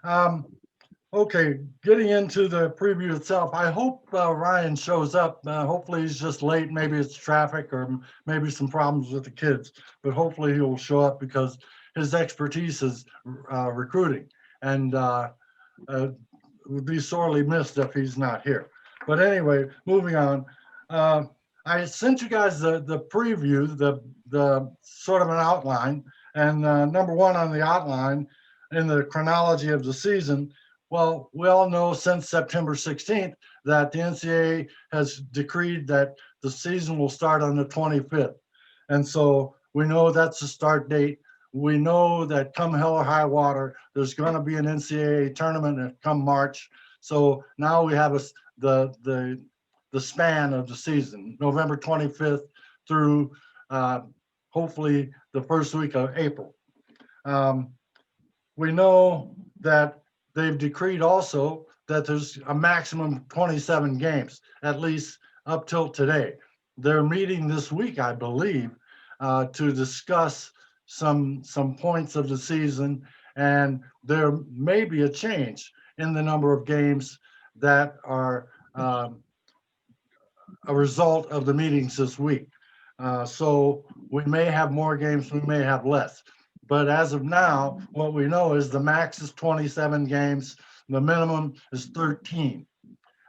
Um, okay, getting into the preview itself, I hope Ryan shows up. Hopefully he's just late. Maybe it's traffic or maybe some problems with the kids, but hopefully he will show up because his expertise is recruiting and would be sorely missed if he's not here. But anyway, moving on. Uh, I sent you guys the preview, the sort of an outline, and number one on the outline in the chronology of the season. Well, we all know since September 16th that the NCAA has decreed that the season will start on the 25th. And so we know that's the start date. We know that come hell or high water, there's going to be an NCAA tournament come March. So now we have the span of the season, November 25th through uh, hopefully the first week of April. Um, we know that they've decreed also that there's a maximum of 27 games, at least up till today. They're meeting this week, I believe, to discuss some points of the season, and there may be a change in the number of games that are a result of the meetings this week. So we may have more games, we may have less. But as of now, what we know is the max is 27 games, the minimum is 13.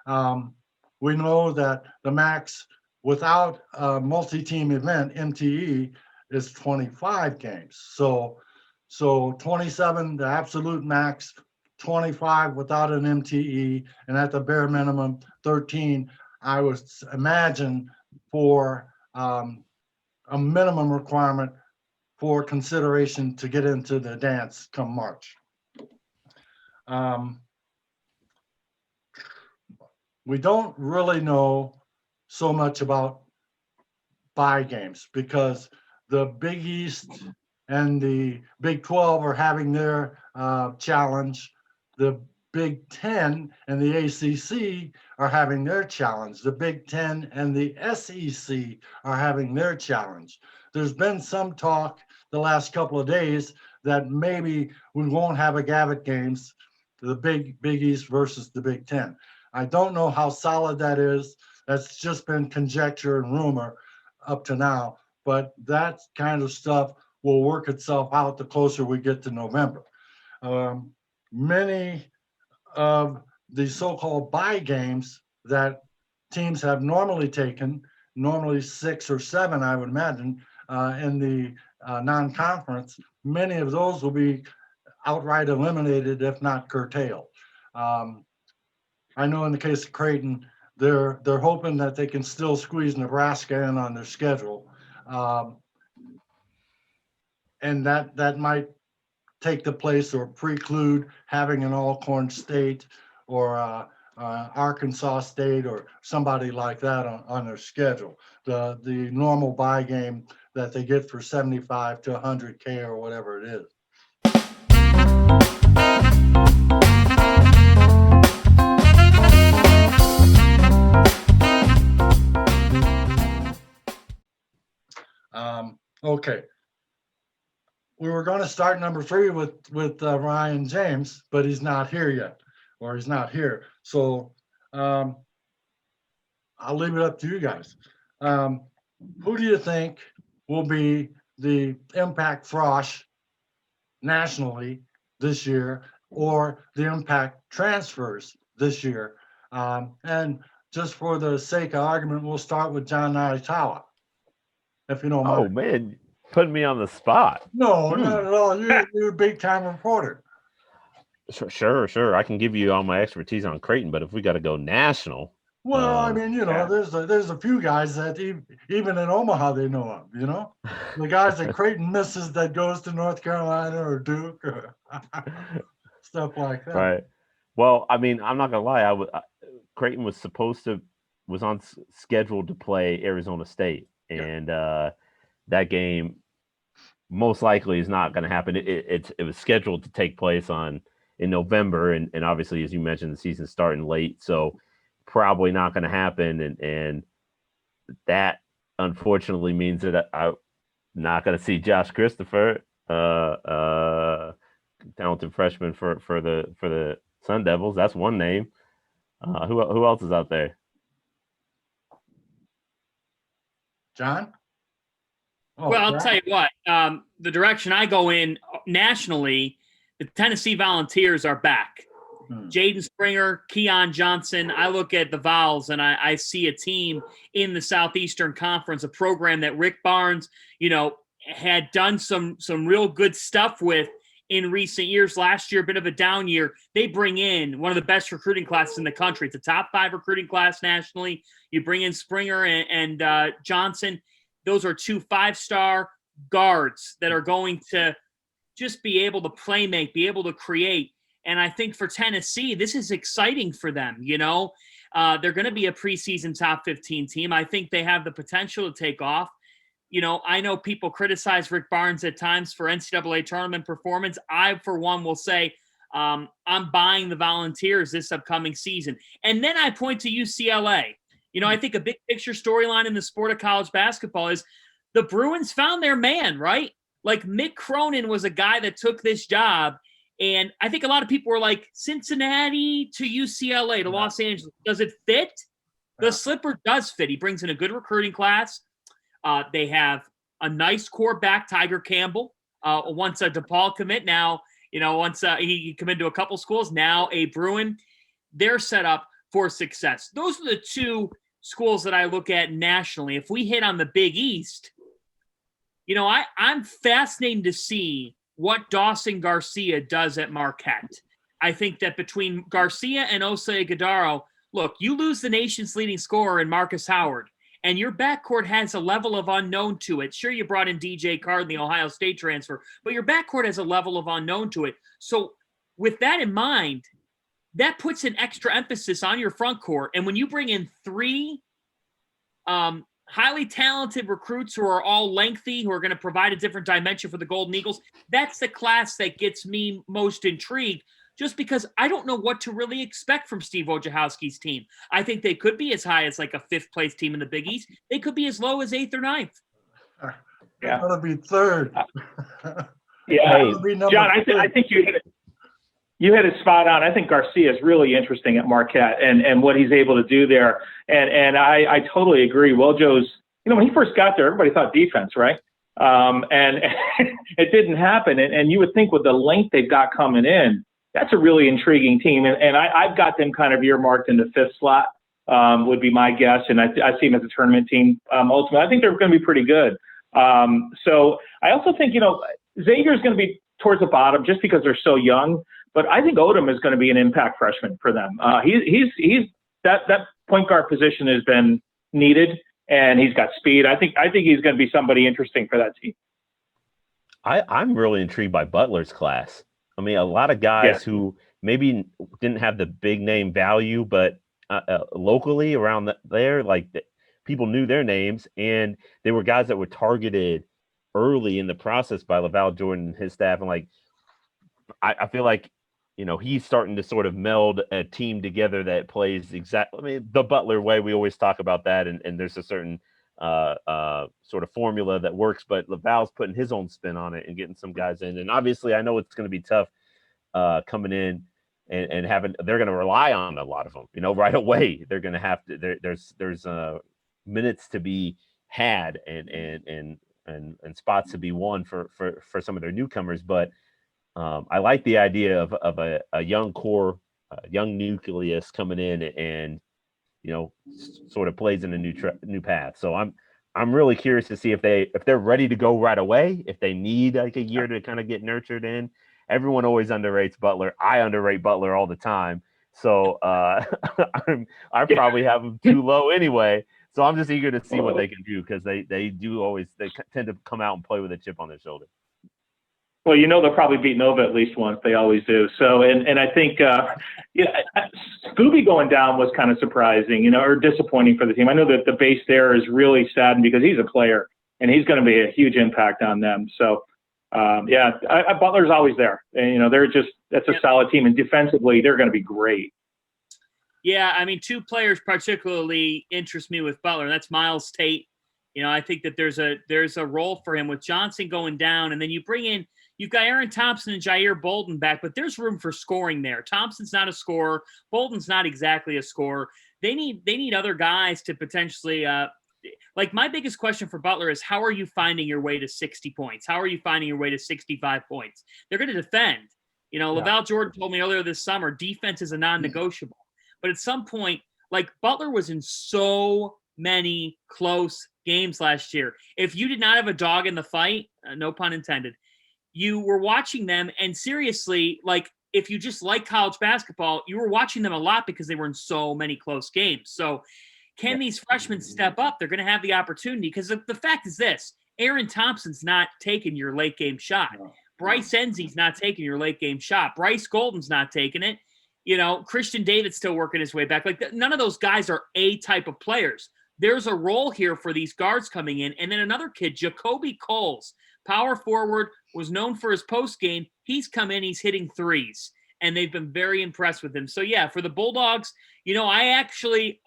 Um, we know that the max without a multi-team event, MTE, is 25 games. So 27, the absolute max, 25 without an MTE, and at the bare minimum, 13. I would imagine for a minimum requirement for consideration to get into the dance come March. Um, we don't really know so much about bye games because the Big East and the Big 12 are having their challenge. The Big 10 and the ACC are having their challenge. The Big 10 and the SEC are having their challenge. There's been some talk the last couple of days that maybe we won't have a Gavitt games, the Big East versus the Big 10. I don't know how solid that is. That's just been conjecture and rumor up to now, but that kind of stuff will work itself out the closer we get to November. Many of the so-called bye games that teams have normally taken, normally 6 or 7, I would imagine, in the non-conference, many of those will be outright eliminated, if not curtailed. Um, I know in the case of Creighton, they're hoping that they can still squeeze Nebraska in on their schedule, um, and that might take the place or preclude having an Alcorn State or Arkansas State or somebody like that on their schedule. The normal buy game that they get for 75 to 100K or whatever it is. Okay, we were going to start number 3 with Ryan James, but he's not here yet, or he's not here. So um, I'll leave it up to you guys. Um, who do you think will be the impact frosh nationally this year, or the impact transfers this year? And just for the sake of argument, we'll start with Jon Nyatawa, if you don't Oh mind. man, putting me on the spot. No, Hmm. not at all. You're a big time reporter. Sure. I can give you all my expertise on Creighton, but if we got to go national, Well, I mean, yeah. there's a few guys that even in Omaha they know of. The guys that Creighton misses that goes to North Carolina or Duke or stuff like that. Right. Well, I mean, I'm not gonna lie. Creighton was scheduled to play Arizona State, Yeah. and that game most likely is not going to happen. It was scheduled to take place in November, and obviously, as you mentioned, the season's starting late, so probably not going to happen. And that unfortunately means that I'm not going to see Josh Christopher talented freshman for the Sun Devils. That's one name. Who else is out there? John? Oh, Well, I'll John? tell you what, the direction I go in nationally, the Tennessee Volunteers are back. Jaden Springer, Keon Johnson. I look at the Vols and I see a team in the Southeastern Conference, a program that Rick Barnes, had done some real good stuff with in recent years. Last year, a bit of a down year. They bring in one of the best recruiting classes in the country. It's a top 5 recruiting class nationally. You bring in Springer and Johnson. Those are 2 5-star guards that are going to just be able to play make, be able to create. And I think for Tennessee, this is exciting for them. They're going to be a preseason top 15 team. I think they have the potential to take off. I know people criticize Rick Barnes at times for NCAA tournament performance. I, for one, will say I'm buying the Volunteers this upcoming season. And then I point to UCLA. I think a big picture storyline in the sport of college basketball is the Bruins found their man, right? Like Mick Cronin was a guy that took this job. And I think a lot of people were like, Cincinnati to UCLA to Los Angeles. Does it fit? The slipper does fit. He brings in a good recruiting class. They have a nice core back, Tiger Campbell. Once a DePaul commit, now, once he committed to a couple schools, now a Bruin. They're set up for success. Those are the 2 schools that I look at nationally. If we hit on the Big East, I'm fascinated to see what Dawson Garcia does at Marquette. I think that between Garcia and Osei Gadaro, look, you lose the nation's leading scorer in Marcus Howard, and your backcourt has a level of unknown to it. Sure, you brought in DJ Card, the Ohio State transfer, but your backcourt has a level of unknown to it. So with that in mind, that puts an extra emphasis on your front court. And when you bring in 3 highly talented recruits who are all lengthy, who are going to provide a different dimension for the Golden Eagles, that's the class that gets me most intrigued, just because I don't know what to really expect from Steve Wojciechowski's team. I think they could be as high as like a 5th place team in the Big East. They could be as low as 8th or 9th. Yeah. That'll be 3rd. Yeah. John, I think you hit it spot on. I think Garcia is really interesting at Marquette and what he's able to do there. And I totally agree. Wojo's, when he first got there, everybody thought defense, right? And it didn't happen. And you would think with the length they've got coming in, that's a really intriguing team. And I've got them kind of earmarked in the 5th slot, would be my guess. And I see them as a tournament team. Ultimately, I think they're going to be pretty good. So I also think, Xavier is going to be towards the bottom just because they're so young. But I think Odom is going to be an impact freshman for them. He's that point guard position has been needed, and he's got speed. I think he's going to be somebody interesting for that team. I'm really intrigued by Butler's class. I mean, a lot of guys who maybe didn't have the big name value, but locally around there, people knew their names, and they were guys that were targeted early in the process by LaVall Jordan and his staff. And I feel like, he's starting to sort of meld a team together that plays exactly the Butler way. We always talk about that, and there's a certain sort of formula that works, but LaVal's putting his own spin on it and getting some guys in. And obviously, I know it's going to be tough coming in and they're going to rely on a lot of them, right away. They're going to have to. There's minutes to be had and spots to be won for some of their newcomers, but. I like the idea of a young core, young nucleus coming in and sort of plays in a new path. So I'm really curious to see if they're ready to go right away, if they need a year to kind of get nurtured in. Everyone always underrates Butler. I underrate Butler all the time. So I probably have them too low anyway. So I'm just eager to see what they can do because they tend to come out and play with a chip on their shoulder. Well, they'll probably beat Nova at least once. They always do. So, and I think, Scooby going down was kind of surprising, or disappointing for the team. I know that the base there is really saddened because he's a player and he's going to be a huge impact on them. So, Butler's always there. And, that's a solid team. And defensively, they're going to be great. Yeah, I mean, 2 players particularly interest me with Butler. That's Miles Tate. I think that there's a role for him with Johnson going down, and then you bring in, You've got Aaron Thompson and Jair Bolden back, but there's room for scoring there. Thompson's not a scorer. Bolden's not exactly a scorer. They need other guys to potentially like my biggest question for Butler is how are you finding your way to 60 points? How are you finding your way to 65 points? They're going to defend. You know, LaVall Jordan told me earlier this summer, defense is a non-negotiable. But at some point, like Butler was in so many close games last year. If you did not have a dog in the fight, no pun intended, you were watching them and seriously, like if you just like college basketball, you were watching them a lot because they were in so many close games. So can these freshmen step up? They're going to have the opportunity because the fact is this, Aaron Thompson's not taking your late game shot. Bryce Enzie's not taking your late game shot. Bryce Golden's not taking it. You know, Christian David's still working his way back. Like none of those guys are A type of players. There's a role here for these guards coming in. And then another kid, Jacoby Coles, power forward, was known for his post game. He's come in, he's hitting threes, and they've been very impressed with him. So yeah, for the Bulldogs, you know, I actually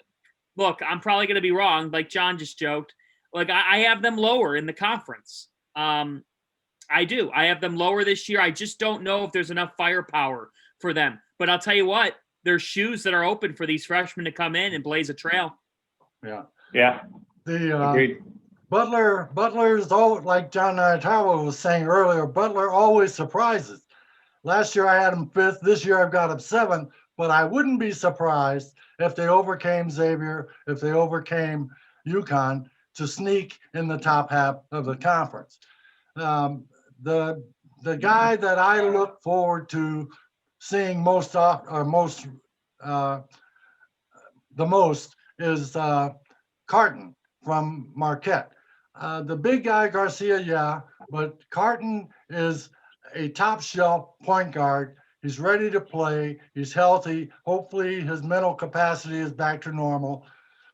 look, I'm probably going to be wrong. Like John just joked, like I have them lower in the conference. I do. I have them lower this year. I just don't know if there's enough firepower for them. But I'll tell you what, there's shoes that are open for these freshmen to come in and blaze a trail. Yeah. Yeah. The Butler's all like Jon Nyatawa was saying earlier. Butler always surprises. Last year I had him 5th. This year I've got him 7th. But I wouldn't be surprised if they overcame Xavier, if they overcame UConn to sneak in the top half of the conference. The guy that I look forward to seeing the most is Carton from Marquette. The big guy, Garcia, yeah, but Carton is a top shelf point guard. He's ready to play. He's healthy. Hopefully his mental capacity is back to normal,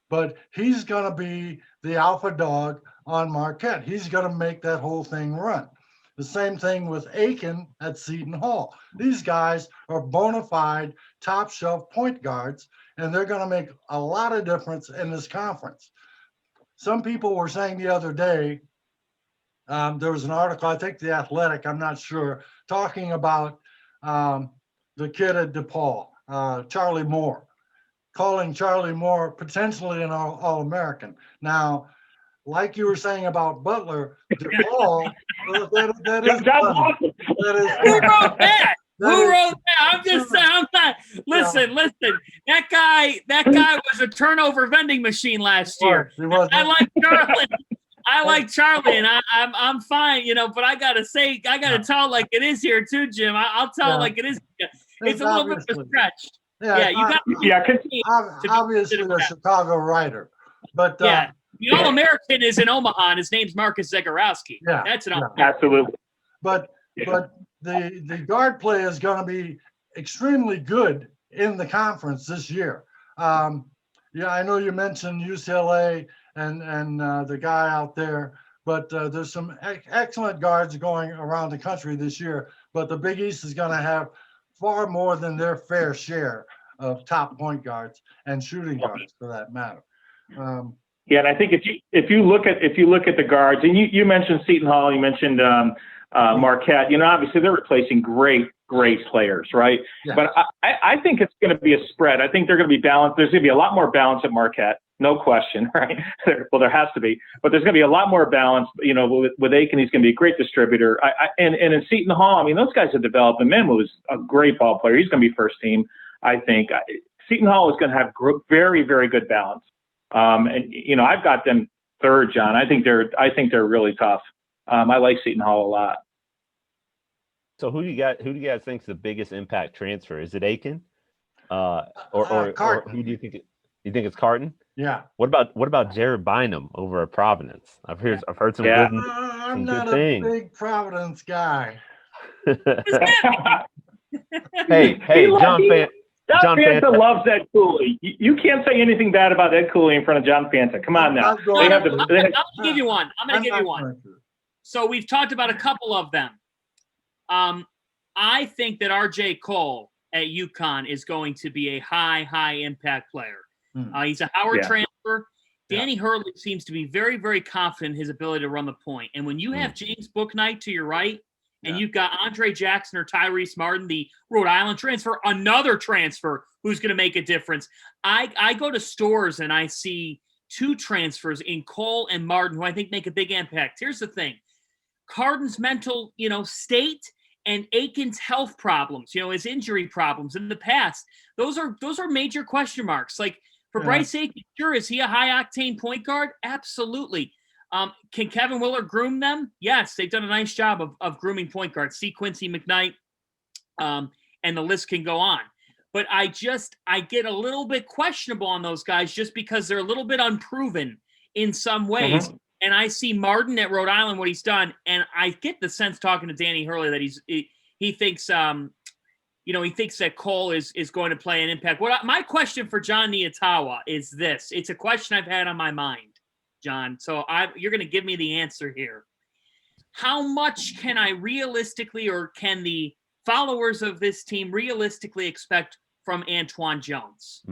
but he's going to be the alpha dog on Marquette. He's going to make that whole thing run. The same thing with Aiken at Seton Hall. These guys are bona fide top shelf point guards, and they're going to make a lot of difference in this conference. Some people were saying the other day, there was an article, I think The Athletic, I'm not sure, talking about the kid at DePaul, Charlie Moore, calling Charlie Moore potentially an All-American. Now, like you were saying about Butler, DePaul, that is funny. That is Who wrote that? Who wrote that? I'm just saying. I'm not. Listen. That guy was a turnover vending machine last year. I like Charlie. I like Charlie, and I'm fine, you know. But I gotta tell it like it is here too, Jim. I'll tell it like it is. It's a little bit of a stretch. Yeah, you got. Obviously a Chicago writer, but yeah. The All-American is in Omaha, and his name's Marcus Zagorowski. Yeah, that's an All-American. Absolutely. But the guard play is going to be extremely good in the conference this year. Yeah, I know you mentioned UCLA and the guy out there, but there's some excellent guards going around the country this year. But the Big East is going to have far more than their fair share of top point guards and shooting guards, for that matter. Yeah, and I think if you look at the guards, and you mentioned Seton Hall, you mentioned Marquette. You know, obviously they're replacing great players, right? Yeah. But I think it's going to be a spread. I think they're going to be balanced. There's going to be a lot more balance at Marquette, no question, right? Well, there has to be, but there's going to be a lot more balance. You know, with Aiken, he's going to be a great distributor. And in Seton Hall, I mean, those guys have developed. And Memo is a great ball player. He's going to be first team, I think. Seton Hall is going to have very, very good balance. And you know, I've got them 3rd, John. I think they're really tough. I like Seton Hall a lot. So who do you guys think's the biggest impact transfer? Is it Aiken? Or who do you think? You think it's Carton? Yeah. What about Jared Bynum over at Providence? I've heard some good things. I'm not a big Providence guy. hey, John Fanta loves Ed Cooley. You can't say anything bad about Ed Cooley in front of John Fanta. Come on now. I'm going to give you one. So we've talked about a couple of them. I think that RJ Cole at UConn is going to be a high impact player. He's a Howard transfer. Danny Hurley seems to be very, very confident in his ability to run the point. And when you have James Bouknight to your right And you've got Andre Jackson or Tyrese Martin, the Rhode Island transfer, another transfer who's going to make a difference. I go to stores and I see two transfers in Cole and Martin who I think make a big impact. Here's the thing. Carden's mental, state and Aiken's health problems, his injury problems in the past. Those are major question marks. Like for Bryce Aiken, sure, is he a high-octane point guard? Absolutely. Can Kevin Willard groom them? Yes, they've done a nice job of grooming point guards. See Quincy McKnight, and the list can go on. But I get a little bit questionable on those guys just because they're a little bit unproven in some ways. Mm-hmm. And I see Martin at Rhode Island, what he's done, and I get the sense talking to Danny Hurley that he thinks he thinks that Cole is going to play an impact. My question for Jon Nyatawa is this. It's a question I've had on my mind, John. So you're going to give me the answer here. How much can I realistically, or can the followers of this team realistically expect from Antoine Jones?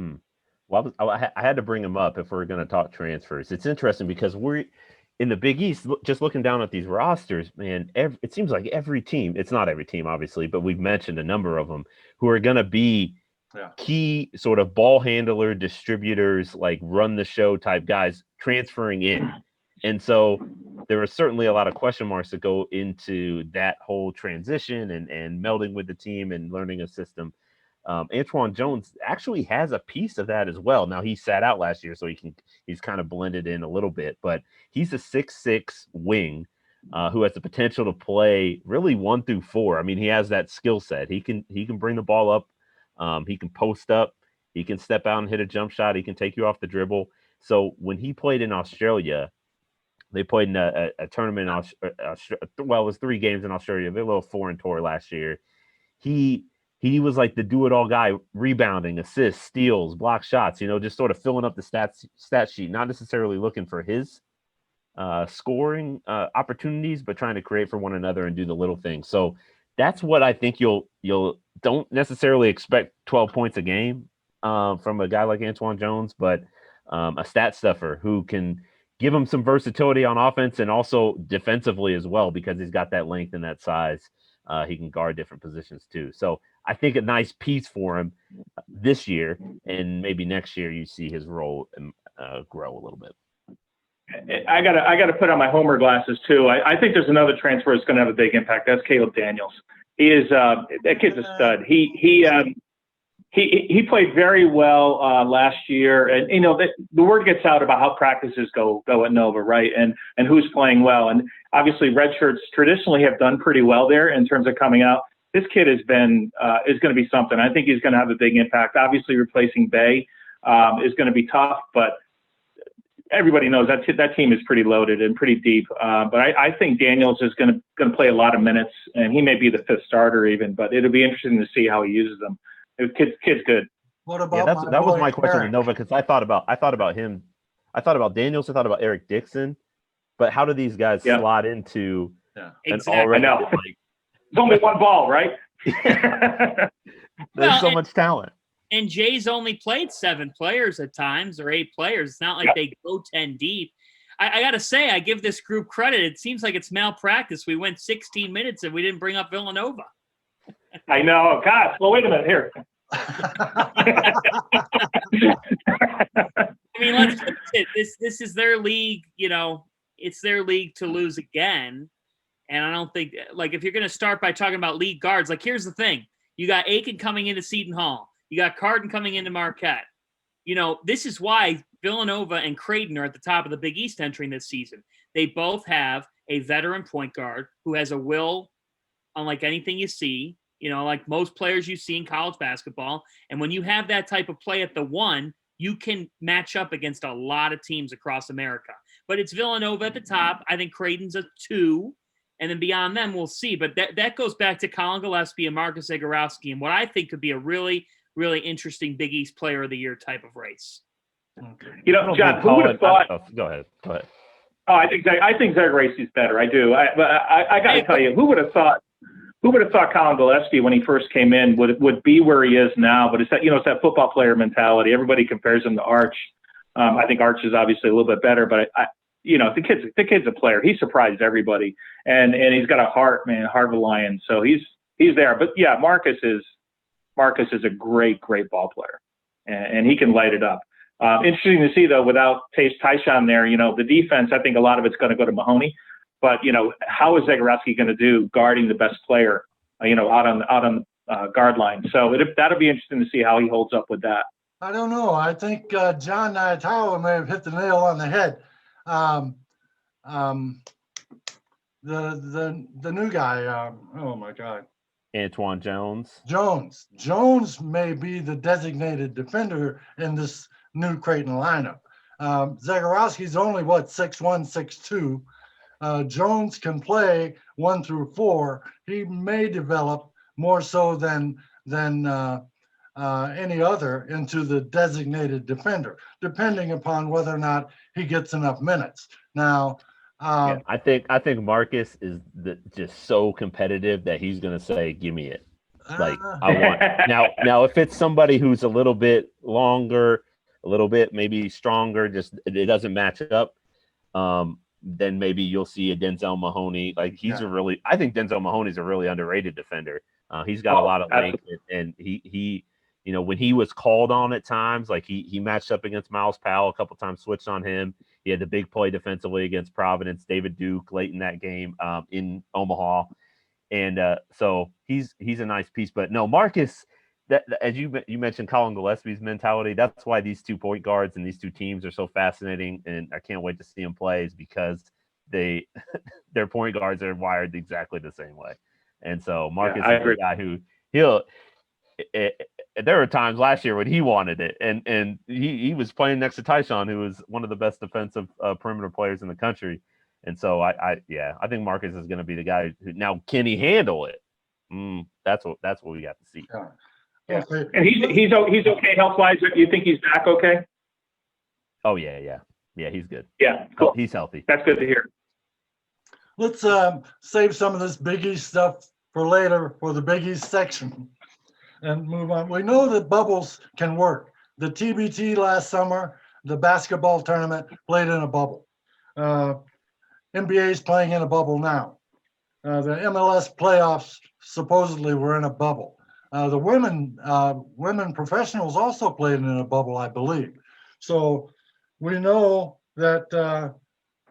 Well, I had to bring him up if we're going to talk transfers. It's interesting because we're in the Big East, just looking down at these rosters, man, it seems like every team, it's not every team, obviously, but we've mentioned a number of them who are going to be key sort of ball handler, distributors, like run the show type guys transferring in. And so there are certainly a lot of question marks that go into that whole transition and melding with the team and learning a system. Antoine Jones actually has a piece of that as well. Now he sat out last year, so he's kind of blended in a little bit, but he's a 6'6" wing who has the potential to play really 1 through 4. I mean, he has that skill set. He can bring the ball up. He can post up. He can step out and hit a jump shot. He can take you off the dribble. So when he played in Australia, they played in a tournament in it was 3 games in Australia. They were a little foreign tour last year. He was like the do-it-all guy, rebounding, assists, steals, block shots, just sort of filling up the stat sheet, not necessarily looking for his scoring opportunities, but trying to create for one another and do the little things. So that's what I think you'll don't necessarily expect 12 points a game from a guy like Antoine Jones, but a stat stuffer who can give him some versatility on offense and also defensively as well, because he's got that length and that size. He can guard different positions too. So I think a nice piece for him this year, and maybe next year you see his role grow a little bit. I gotta put on my homer glasses too. I think there's another transfer that's going to have a big impact. That's Caleb Daniels. He is that kid's a stud. He played very well last year, and the word gets out about how practices go at Nova, right? And who's playing well, and obviously red shirts traditionally have done pretty well there in terms of coming out. This kid is going to be something. I think he's going to have a big impact. Obviously, replacing Bay is going to be tough, but everybody knows that team is pretty loaded and pretty deep. But I think Daniels is going to play a lot of minutes, and he may be the 5th starter even. But it'll be interesting to see how he uses them. Kid's good. What about that was my question to Nova, because I thought about him. I thought about Daniels. I thought about Eric Dixon. But how do these guys slot into an already It's only one ball, right? There's so much talent. And Jay's only played 7 players at times, or 8 players. It's not like they go 10 deep. I got to say, I give this group credit. It seems like it's malpractice. We went 16 minutes and we didn't bring up Villanova. I know. God. Well, wait a minute here. I mean, let's face it. This is their league. It's their league to lose again. And I don't think, if you're going to start by talking about league guards, here's the thing. You got Aiken coming into Seton Hall. You got Carden coming into Marquette. This is why Villanova and Creighton are at the top of the Big East entering this season. They both have a veteran point guard who has a will unlike anything you see, like most players you see in college basketball. And when you have that type of play at the 1, you can match up against a lot of teams across America. But it's Villanova at the top. I think Creighton's a 2. And then beyond them, we'll see. But that goes back to Colin Gillespie and Marcus Zagorowski and what I think could be a really, really interesting Big East Player of the Year type of race. John, who would have thought? Go ahead. Oh, I think Zagorowski's better. I do. But I got to tell you, who would have thought Colin Gillespie when he first came in would be where he is now? But it's that football player mentality. Everybody compares him to Arch. I think Arch is obviously a little bit better, but the kid's a player. He surprised everybody, and he's got a heart of a lion. So he's there. But yeah, Marcus is a great ball player, and he can light it up. Interesting to see though, without Tyshawn there, the defense. I think a lot of it's going to go to Mahoney, but how is Zagorowski going to do guarding the best player, out on guard line? So that'll be interesting to see how he holds up with that. I don't know. I think Jon Nyatawa may have hit the nail on the head. The new guy. Oh my God. Antoine Jones. Jones may be the designated defender in this new Creighton lineup. Zagorowski's only 6'1", 6'2". Jones can play 1 through 4. He may develop more so than any other into the designated defender, depending upon whether or not he gets enough minutes. Now, I think Marcus is just so competitive that he's going to say, "Give me it." Like I want now. If it's somebody who's a little bit longer, a little bit maybe stronger, just it doesn't match up, then maybe you'll see a Denzel Mahoney. Like I think Denzel Mahoney's a really underrated defender. He's got a lot of length, and he when he was called on at times, like he matched up against Miles Powell a couple times, switched on him. He had the big play defensively against Providence, David Duke late in that game in Omaha. And so he's a nice piece. But no, Marcus, that as you mentioned Colin Gillespie's mentality, that's why these 2 point guards and these 2 teams are so fascinating. And I can't wait to see them play, is because their point guards are wired exactly the same way. And so Marcus is a guy who there were times last year when he wanted it, and he was playing next to Tyshawn, who was one of the best defensive perimeter players in the country. And so I think Marcus is going to be the guy who, now can he handle it? That's what we got to see. Yeah. And he's okay health wise. You think he's back okay? Oh yeah, he's good. Yeah, cool. He's healthy. That's good to hear. Let's save some of this Big East stuff for later for the Big East section and move on. We know that bubbles can work. The TBT last summer, the basketball tournament played in a bubble. NBA is playing in a bubble now. The MLS playoffs supposedly were in a bubble. The women professionals also played in a bubble, I believe. So we know that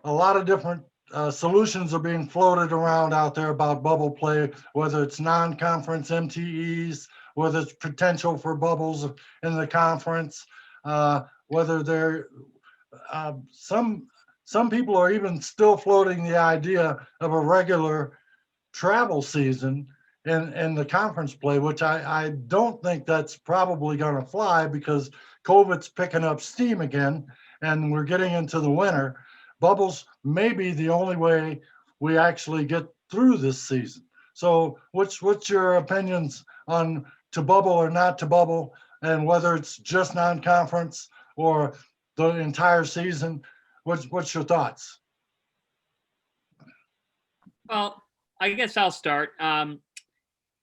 a lot of different solutions are being floated around out there about bubble play, whether it's non-conference MTEs, whether it's potential for bubbles in the conference, whether there some people are even still floating the idea of a regular travel season in the conference play, which I don't think that's probably going to fly because COVID's picking up steam again and we're getting into the winter. Bubbles may be the only way we actually get through this season. So what's your opinions on to bubble or not to bubble, and whether it's just non-conference or the entire season? What's your thoughts? Well, I guess I'll start.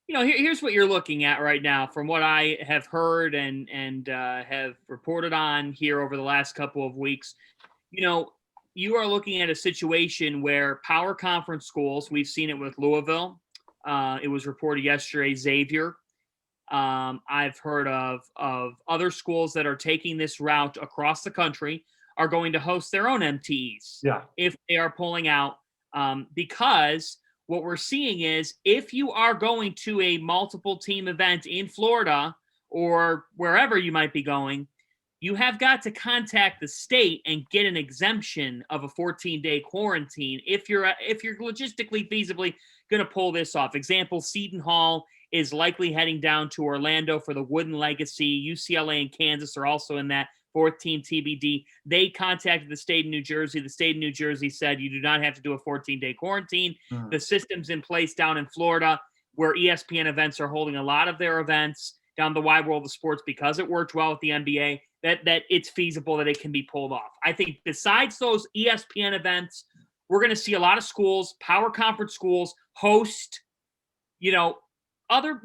Here's what you're looking at right now from what I have heard and have reported on here over the last couple of weeks. You are looking at a situation where power conference schools, we've seen it with Louisville. It was reported yesterday, Xavier. I've heard of other schools that are taking this route across the country are going to host their own MTEs if they are pulling out, because what we're seeing is if you are going to a multiple team event in Florida or wherever you might be going, you have got to contact the state and get an exemption of a 14-day quarantine if you're logistically feasibly going to pull this off. Example, Seton Hall is likely heading down to Orlando for the Wooden Legacy. UCLA and Kansas are also in that 14 TBD. They contacted the state of New Jersey. The state of New Jersey said you do not have to do a 14-day quarantine. The system's in place down in Florida where ESPN events are holding a lot of their events down the wide world of sports because it worked well with the NBA, that it's feasible that it can be pulled off. I think besides those ESPN events, we're going to see a lot of schools, power conference schools, host, other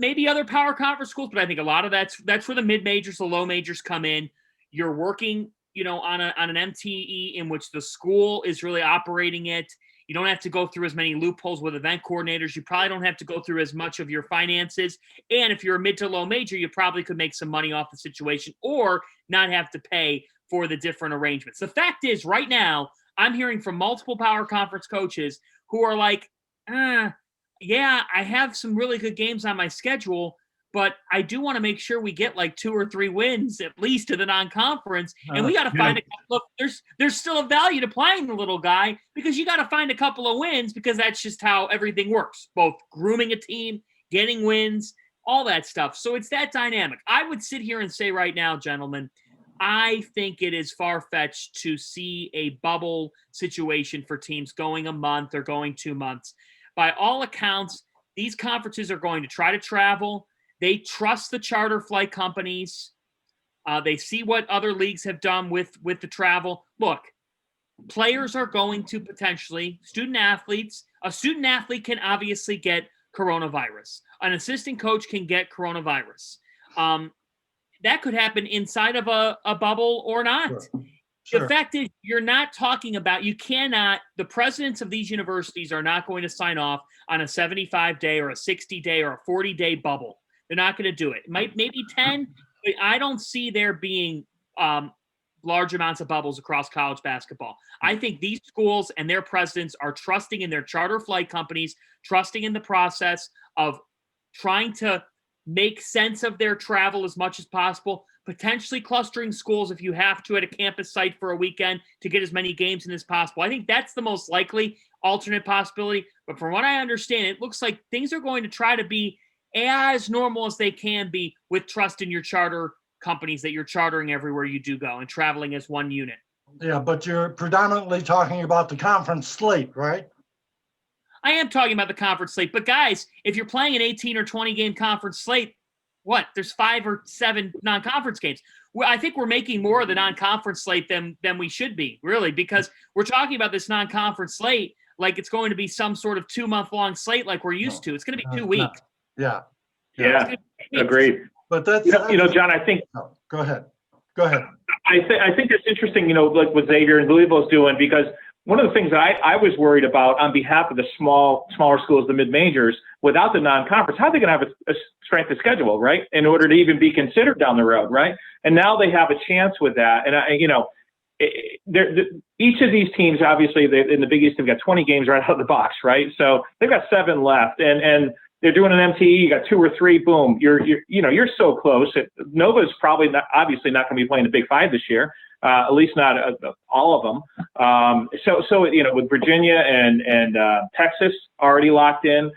power conference schools, but I think a lot of that's where the mid-majors, the low majors come in. You're working on an MTE in which the school is really operating it. You don't have to go through as many loopholes with event coordinators. You probably don't have to go through as much of your finances. And if you're a mid to low major, you probably could make some money off the situation or not have to pay for the different arrangements. The fact is, right now, I'm hearing from multiple power conference coaches who are like, yeah, I have some really good games on my schedule, but I do want to make sure we get like 2 or 3 wins at least to the non-conference. And we got to find look, there's still a value to playing the little guy because you got to find a couple of wins because that's just how everything works, both grooming a team, getting wins, all that stuff. So it's that dynamic. I would sit here and say right now, gentlemen, I think it is far-fetched to see a bubble situation for teams going a month or going 2 months. By all accounts, these conferences are going to try to travel. They trust the charter flight companies. They see what other leagues have done with the travel. Look, players are going to potentially, a student athlete can obviously get coronavirus. An assistant coach can get coronavirus. That could happen inside of a bubble or not. Sure. The fact is, you're not talking about, the presidents of these universities are not going to sign off on a 75-day or a 60-day or a 40-day bubble. They're not going to do it. Maybe 10, but I don't see there being large amounts of bubbles across college basketball. I think these schools and their presidents are trusting in their charter flight companies, trusting in the process of trying to make sense of their travel as much as possible, potentially clustering schools if you have to at a campus site for a weekend to get as many games in as possible. I think that's the most likely alternate possibility. But from what I understand, it looks like things are going to try to be as normal as they can be with trust in your charter companies that you're chartering everywhere you do go and traveling as one unit. Yeah, but you're predominantly talking about the conference slate, right? I am talking about the conference slate. But guys, if you're playing an 18 or 20 game conference slate, there's 5 or 7 non-conference games. I think we're making more of the non-conference slate than we should be, really, because we're talking about this non-conference slate like it's going to be some sort of 2-month-long slate like we're used to. It's going to be 2 weeks. Yeah. Agreed. But that's John, I think. Oh, go ahead. I think it's interesting, like what Xavier and Louisville's doing, because one of the things that I was worried about on behalf of the smaller schools, the mid-majors, without the non-conference, how are they going to have a strength of schedule, right, in order to even be considered down the road, right? And now they have a chance with that. And, each of these teams, obviously, in the Big East, they've got 20 games right out of the box, right? So they've got 7 left. And they're doing an MTE, you got 2 or 3, boom, you're so close. Nova's probably obviously not going to be playing the Big Five this year. At least not all of them. So with Virginia and Texas already locked in,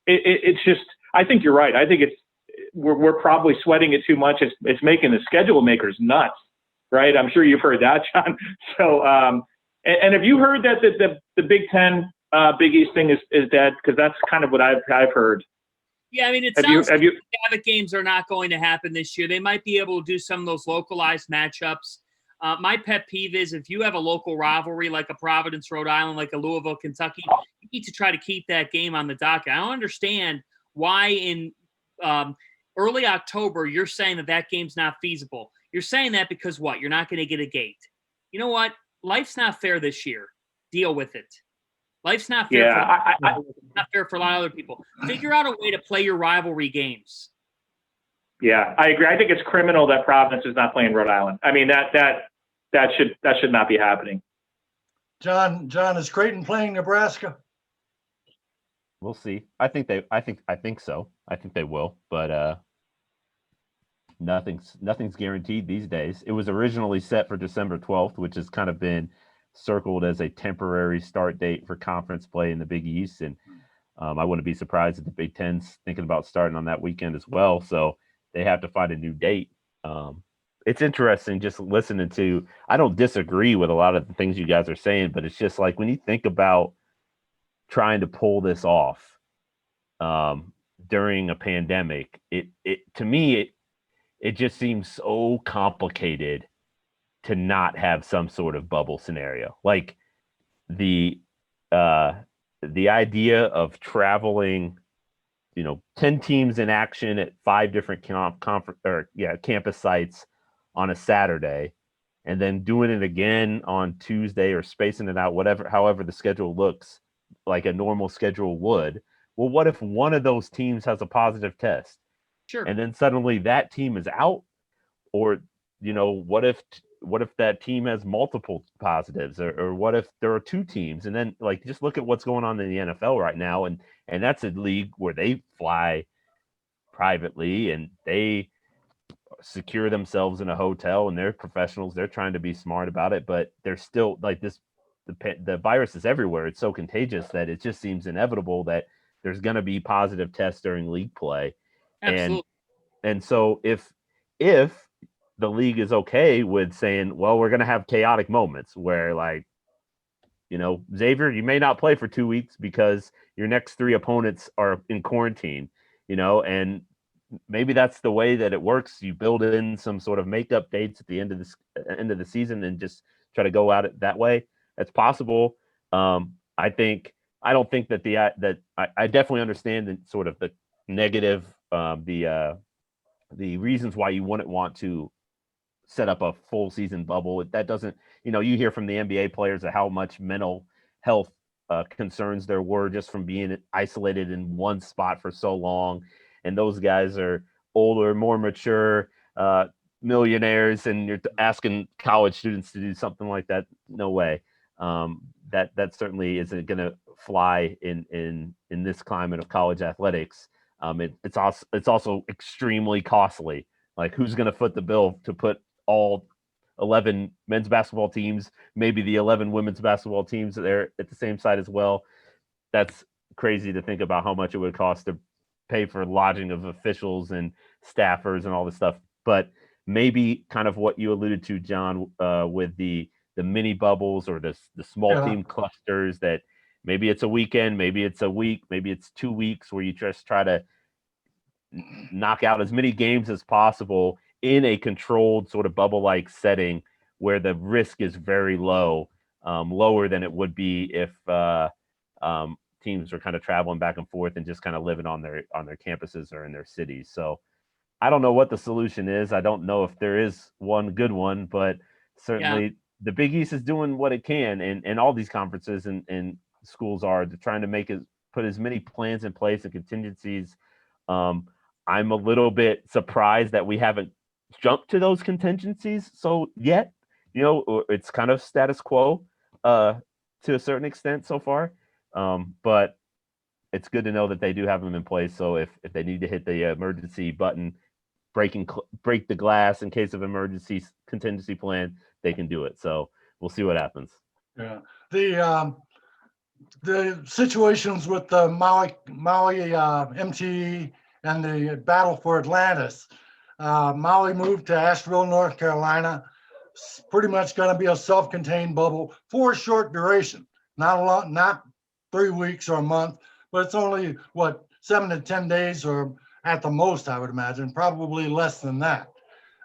it's just, I think you're right. I think we're probably sweating it too much. It's making the schedule makers nuts, right? I'm sure you've heard that, John. So, and have you heard that the Big Ten Big East thing is dead? Because that's kind of what I've heard. Yeah, I mean, it sounds like the Gavitt games are not going to happen this year. They might be able to do some of those localized matchups. My pet peeve is if you have a local rivalry like a Providence, Rhode Island, like a Louisville, Kentucky, you need to try to keep that game on the docket. I don't understand why in early October you're saying that game's not feasible. You're saying that because what? You're not going to get a gate. You know what? Life's not fair this year. Deal with it. Life's not fair. Not fair for a lot of other people. Figure out a way to play your rivalry games. Yeah, I agree. I think it's criminal that Providence is not playing Rhode Island. I mean, that should not be happening. John, is Creighton playing Nebraska? We'll see. I think so. I think they will, but nothing's guaranteed these days. It was originally set for December 12th, which has kind of been circled as a temporary start date for conference play in the Big East. And I wouldn't be surprised if the Big Ten's thinking about starting on that weekend as well. So they have to find a new date. It's interesting just listening to, I don't disagree with a lot of the things you guys are saying, but it's just like when you think about trying to pull this off during a pandemic, it to me, it just seems so complicated to not have some sort of bubble scenario. Like the idea of traveling, 10 teams in action at 5 different campus sites on a Saturday and then doing it again on Tuesday or spacing it out, however the schedule looks like a normal schedule would. Well, what if one of those teams has a positive test? Sure. And then suddenly that team is out? Or, what if that team has multiple positives, or what if there are two teams? And then just look at what's going on in the NFL right now. And that's a league where they fly privately and they secure themselves in a hotel, and they're professionals. They're trying to be smart about it, but they're still the virus is everywhere. It's so contagious that it just seems inevitable that there's going to be positive tests during league play. Absolutely. And so if the league is okay with saying, well, we're going to have chaotic moments where Xavier, you may not play for 2 weeks because your next 3 opponents are in quarantine, and maybe that's the way that it works. You build in some sort of makeup dates at the end of the season and just try to go at it that way. That's possible. I don't think that I definitely understand the sort of the negative, the reasons why you wouldn't want to set up a full season bubble. That doesn't, you hear from the NBA players of how much mental health concerns there were just from being isolated in one spot for so long. And those guys are older, more mature, millionaires, and you're asking college students to do something like that. No way. That certainly isn't going to fly in this climate of college athletics. It's also extremely costly. Like, who's going to foot the bill to put all 11 men's basketball teams, maybe the 11 women's basketball teams there at the same site as well? That's crazy to think about how much it would cost to pay for lodging of officials and staffers and all this stuff. But maybe kind of what you alluded to, John, with the mini bubbles or the small team clusters, that maybe it's a weekend, maybe it's a week, maybe it's 2 weeks, where you just try to knock out as many games as possible in a controlled sort of bubble-like setting where the risk is very low, lower than it would be if teams are kind of traveling back and forth and just kind of living on their campuses or in their cities. So I don't know what the solution is. I don't know if there is one good one, but certainly the Big East is doing what it can, and all these conferences and schools are trying to put as many plans in place and contingencies. I'm a little bit surprised that we haven't jumped to those contingencies yet. It's kind of status quo to a certain extent so far. But it's good to know that they do have them in place. So if they need to hit the emergency button, break the glass in case of emergency contingency plan, they can do it. So we'll see what happens. Yeah. The situations with the Maui MTE and the battle for Atlantis. Maui moved to Asheville, North Carolina. It's pretty much going to be a self-contained bubble for a short duration. Not a lot, not 3 weeks or a month, but it's only 7 to 10 days, or at the most, I would imagine, probably less than that.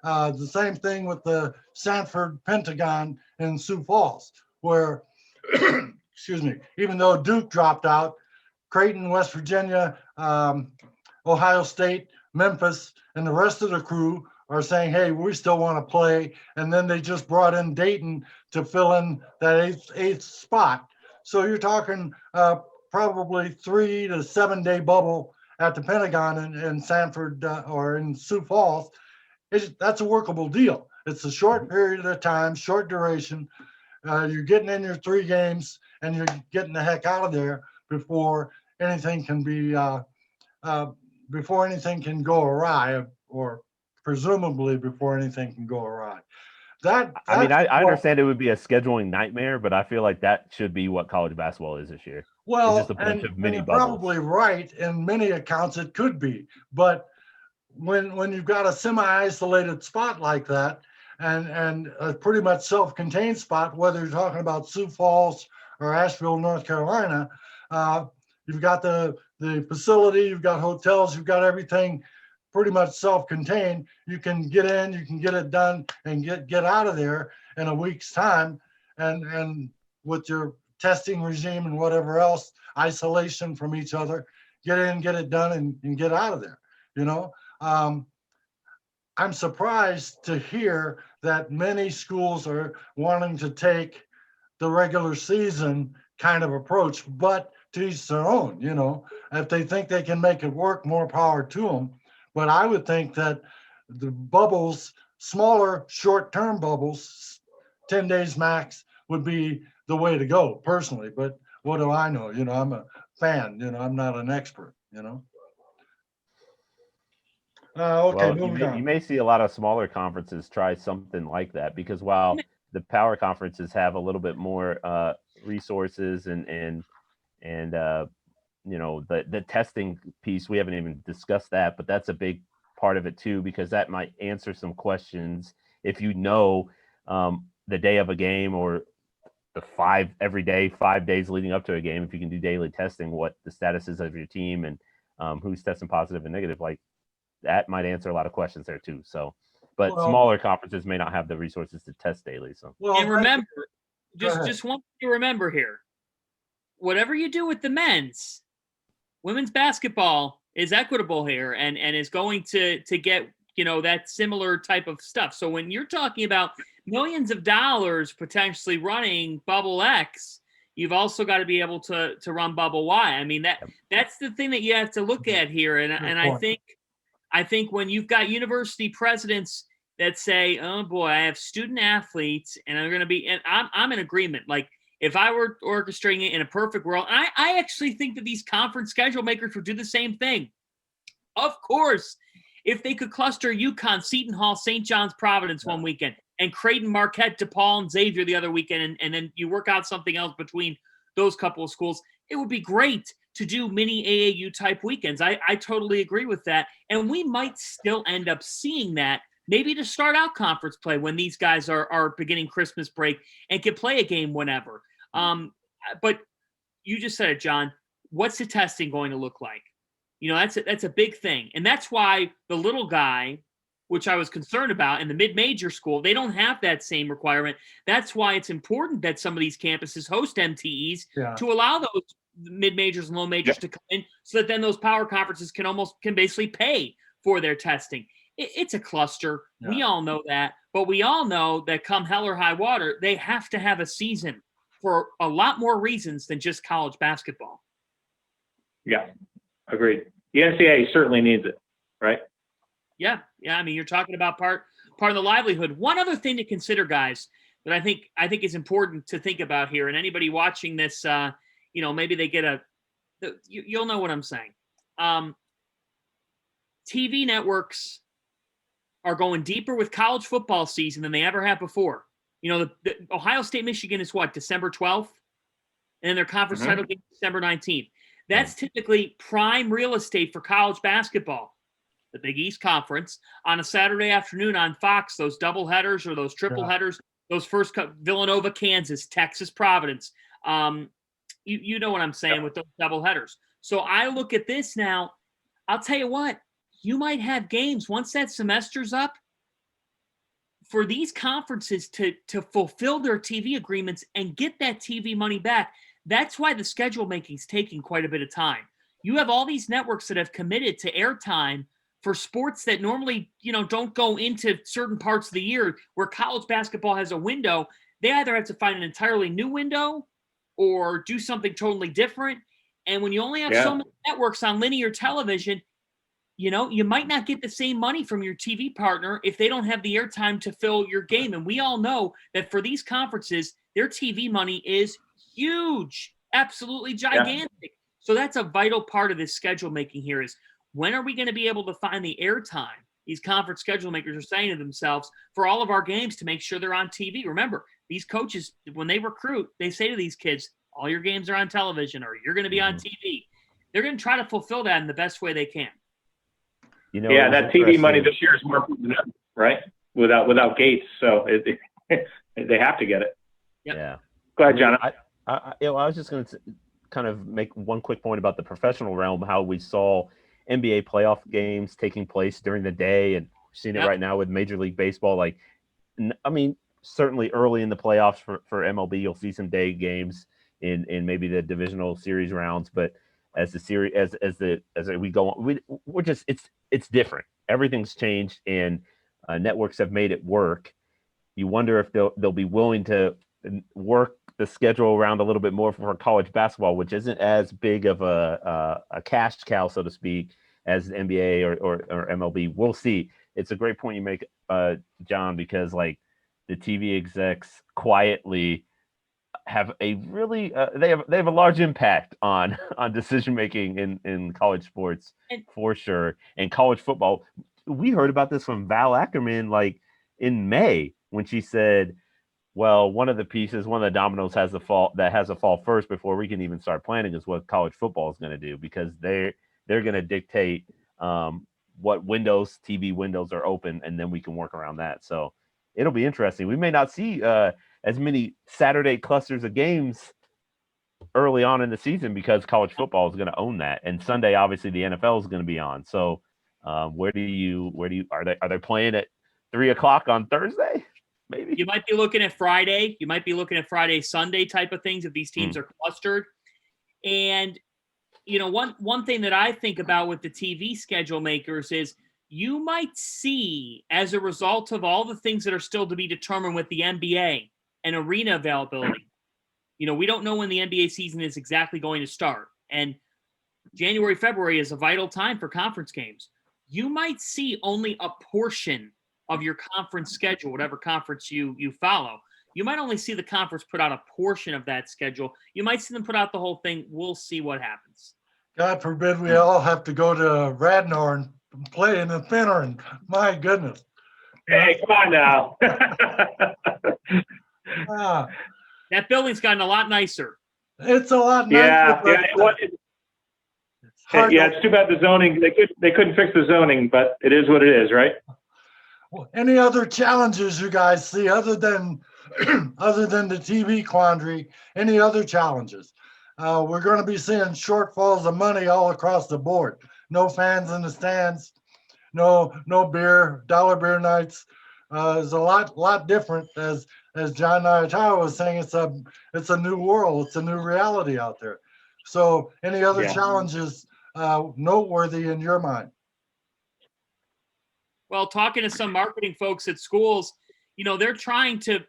The same thing with the Sanford Pentagon in Sioux Falls, where, excuse me, even though Duke dropped out, Creighton, West Virginia, Ohio State, Memphis, and the rest of the crew are saying, hey, we still want to play. And then they just brought in Dayton to fill in that eighth spot. So you're talking probably 3 to 7 day bubble at the Pentagon in Sanford or in Sioux Falls. That's a workable deal. It's a short period of time, short duration. You're getting in your 3 games and you're getting the heck out of there before anything can be before anything can go awry, or presumably before anything can go awry. I understand it would be a scheduling nightmare, but I feel like that should be what college basketball is this year. Well, it's just a bunch of mini you're bubbles. Probably right. In many accounts, it could be, but when you've got a semi-isolated spot like that, and a pretty much self-contained spot, whether you're talking about Sioux Falls or Asheville, North Carolina, you've got the facility, you've got hotels, you've got everything pretty much self-contained. You can get in, you can get it done, and get out of there in a week's time, and with your testing regime and whatever else, isolation from each other, get in, get it done, and get out of there. I'm surprised to hear that many schools are wanting to take the regular season kind of approach, but to each their own, you know. If they think they can make it work, more power to them. But I would think that the bubbles, smaller short-term bubbles, 10 days max, would be the way to go personally. But what do I know? You know, I'm a fan, you know, I'm not an expert, you know. Okay, Well, moving on. you may see a lot of smaller conferences try something like that, because while the power conferences have a little bit more resources and you know, the testing piece, we haven't even discussed that, but that's a big part of it too, because that might answer some questions if you know the day of a game or every day, 5 days leading up to a game, if you can do daily testing, what the status is of your team and who's testing positive and negative, like that might answer a lot of questions there too. So, but smaller conferences may not have the resources to test daily. So, and remember, just one thing to remember here: whatever you do with the men's, women's basketball is equitable here and is going to get, you know, that similar type of stuff. So when you're talking about millions of dollars potentially running Bubble X, you've also got to be able to run Bubble Y. I mean, that's the thing that you have to look at here. And I think when you've got university presidents that say, oh boy, I have student athletes and I'm going to be, and I'm in agreement. Like, if I were orchestrating it in a perfect world, I actually think that these conference schedule makers would do the same thing. Of course, if they could cluster UConn, Seton Hall, St. John's, Providence one weekend, and Creighton, Marquette, DePaul, and Xavier the other weekend, and then you work out something else between those couple of schools, it would be great to do mini AAU type weekends. I totally agree with that. And we might still end up seeing that maybe to start out conference play when these guys are beginning Christmas break and can play a game whenever. But you just said it, John. What's the testing going to look like? You know, that's a big thing. And that's why the little guy, which I was concerned about, in the mid-major school, they don't have that same requirement. That's why it's important that some of these campuses host MTEs to allow those mid-majors and low majors to come in, so that then those power conferences can basically pay for their testing. It's a cluster. Yeah. We all know that. But we all know that come hell or high water, they have to have a season for a lot more reasons than just college basketball. Yeah, agreed. The NCAA certainly needs it, right? Yeah. I mean, you're talking about part of the livelihood. One other thing to consider, guys, that I think is important to think about here, and anybody watching this, you know, maybe they get you'll know what I'm saying. TV networks are going deeper with college football season than they ever have before. You know, the Ohio State, Michigan is what, December 12th? And then their conference title game December 19th. That's typically prime real estate for college basketball. The Big East Conference on a Saturday afternoon on Fox, those double headers or those triple headers, those first Villanova, Kansas, Texas, Providence. You know what I'm saying with those double headers. So I look at this now. I'll tell you what, you might have games once that semester's up for these conferences to fulfill their TV agreements and get that TV money back. That's why the schedule making is taking quite a bit of time. You have all these networks that have committed to airtime for sports that normally, you know, don't go into certain parts of the year where college basketball has a window. They either have to find an entirely new window or do something totally different. And when you only have so many networks on linear television, you know, you might not get the same money from your TV partner if they don't have the airtime to fill your game. And we all know that for these conferences, their TV money is huge, absolutely gigantic. Yeah. So that's a vital part of this schedule making here is, when are we going to be able to find the airtime these conference schedule makers are saying to themselves for all of our games to make sure they're on TV? Remember, these coaches, when they recruit, they say to these kids, all your games are on television or you're going to be on TV. They're going to try to fulfill that in the best way they can. You know, that TV money this year is more important, right? Without Gates, so they have to get it. Yep. Yeah. Go ahead, John. I was just going to kind of make one quick point about the professional realm, how we saw NBA playoff games taking place during the day, and we're seeing it right now with Major League Baseball. Like, I mean, certainly early in the playoffs for MLB, you'll see some day games in maybe the divisional series rounds, but as the series as we go on, we're just it's different. Everything's changed, and networks have made it work. You wonder if they'll be willing to work the schedule around a little bit more for college basketball, which isn't as big of a cash cow, so to speak, as the NBA or MLB. We'll see. It's a great point you make, John, because like the TV execs quietly have a really they have a large impact on decision making in college sports for sure, and college football. We heard about this from Val Ackerman like in May when she said, well, one of the dominoes has to fall first before we can even start planning is what college football is going to do, because they're going to dictate what TV windows are open, and then we can work around that. So it'll be interesting. We may not see as many Saturday clusters of games early on in the season because college football is going to own that, and Sunday obviously the NFL is going to be on. So are they playing at 3:00 on Thursday? Maybe you might be looking at Friday. You might be looking at Friday, Sunday type of things if these teams are clustered. And one thing that I think about with the TV schedule makers is you might see, as a result of all the things that are still to be determined with the NBA and arena availability, we don't know when the NBA season is exactly going to start. And January, February is a vital time for conference games. You might see only a portion of your conference schedule, whatever conference you follow. You might only see the conference put out a portion of that schedule. You might see them put out the whole thing. We'll see what happens. God forbid we all have to go to Radnor and play in the Finneran. My goodness. Hey, come on now. That building's gotten a lot nicer. It's a lot nicer. It's too bad the zoning. They couldn't fix the zoning, but it is what it is, right? Any other challenges you guys see other than the TV quandary? Any other challenges? We're going to be seeing shortfalls of money all across the board. No fans in the stands. No beer. Dollar beer nights is a lot different. As Jon Nyatawa was saying, it's a new world. It's a new reality out there. So, any other challenges noteworthy in your mind? Well, talking to some marketing folks at schools, they're trying to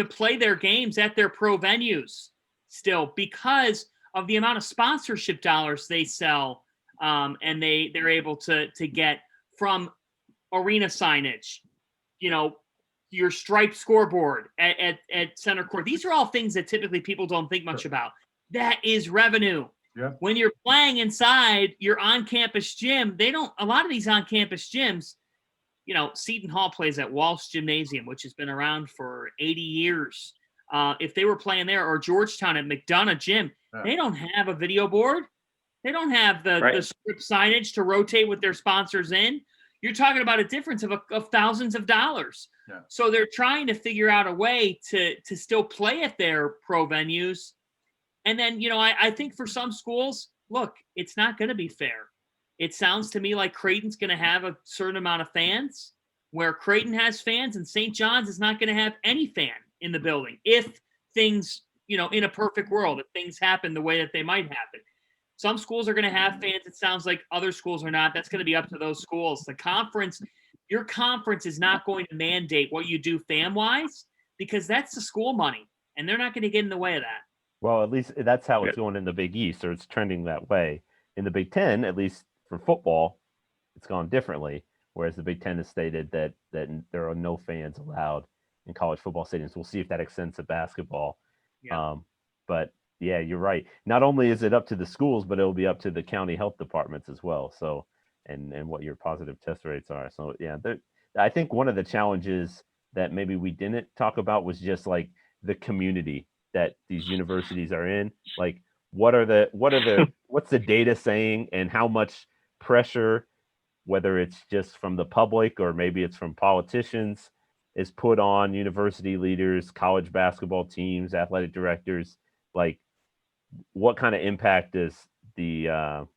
play their games at their pro venues still because of the amount of sponsorship dollars they sell, and they're able to get from arena signage, your striped scoreboard at center court. These are all things that typically people don't think much about. That is revenue. Yeah. When you're playing inside your on-campus gym, a lot of these on-campus gyms, Seton Hall plays at Walsh Gymnasium, which has been around for 80 years. If they were playing there, or Georgetown at McDonough Gym, they don't have a video board. They don't have the strip signage to rotate with their sponsors in. You're talking about a difference of thousands of dollars. Yeah. So they're trying to figure out a way to still play at their pro venues. And then, I think for some schools, look, it's not going to be fair. It sounds to me like Creighton's going to have a certain amount of fans, where Creighton has fans and St. John's is not going to have any fan in the building. If things, in a perfect world, if things happen the way that they might happen. Some schools are going to have fans. It sounds like other schools are not. That's going to be up to those schools. Your conference is not going to mandate what you do fan-wise, because that's the school money, and they're not going to get in the way of that. Well, at least that's how it's going in the Big East, or it's trending that way. In the Big Ten, at least for football, it's gone differently, whereas the Big Ten has stated that there are no fans allowed in college football stadiums. We'll see if that extends to basketball. Yeah. But, yeah, you're right. Not only is it up to the schools, but it'll be up to the county health departments as well. So, and what your positive test rates are. So, yeah, I think one of the challenges that maybe we didn't talk about was just like the community that these universities are in. Like, what's the data saying, and how much pressure, whether it's just from the public or maybe it's from politicians, is put on university leaders, college basketball teams, athletic directors? Like, what kind of impact does the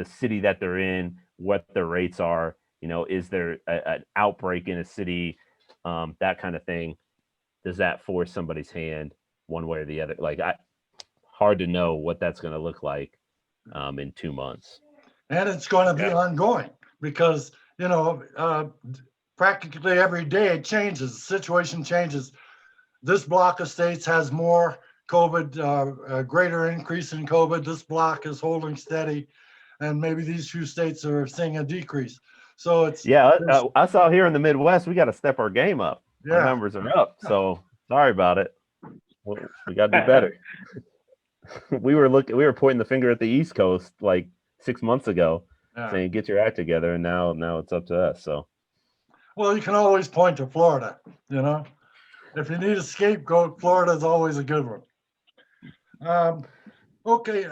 city that they're in, what their rates are, is there an outbreak in a city, that kind of thing? Does that force somebody's hand one way or the other? Like, hard to know what that's going to look like in 2 months. And it's going to be ongoing, because practically every day it changes, the situation changes. This block of states has more COVID, a greater increase in COVID. This block is holding steady, and maybe these few states are seeing a decrease. So it's us out here in the Midwest, we got to step our game up. Our numbers are up, so sorry about it. We got to do better. we were pointing the finger at the East Coast like 6 months ago, saying get your act together, and now it's up to us. So, well, you can always point to Florida. If you need a scapegoat, Florida is always a good one. Okay,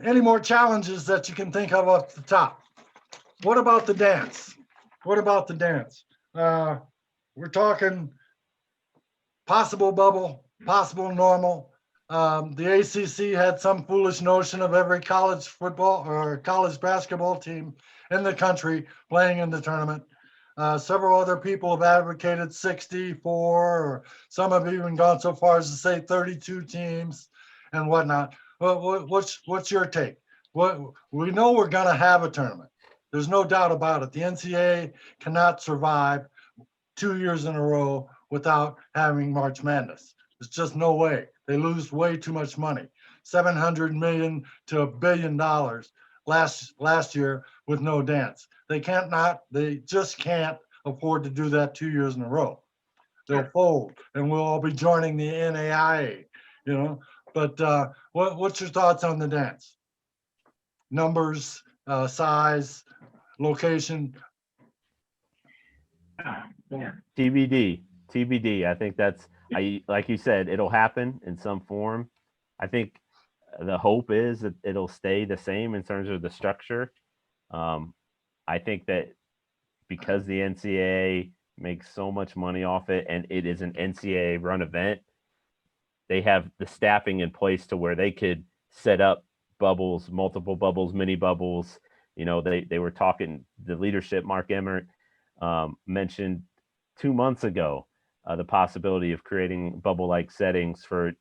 any more challenges that you can think of off the top? What about the dance? We're talking possible bubble, possible normal. The ACC had some foolish notion of every college football or college basketball team in the country playing in the tournament. Several other people have advocated 64, or some have even gone so far as to say 32 teams and whatnot. What's your take? We know we're going to have a tournament. There's no doubt about it. The NCAA cannot survive 2 years in a row without having March Madness. There's just no way. They lose way too much money. $700 million to $1 billion last year with no dance. They just can't afford to do that 2 years in a row. They'll fold, and we'll all be joining the NAIA, But what's your thoughts on the dance? Numbers, size, location? TBD. I think like you said, it'll happen in some form. I think the hope is that it'll stay the same in terms of the structure. I think that because the NCAA makes so much money off it, and it is an NCAA run event, they have the staffing in place to where they could set up bubbles, multiple bubbles, mini bubbles. They were talking, the leadership, Mark Emmert mentioned 2 months ago, the possibility of creating bubble-like settings for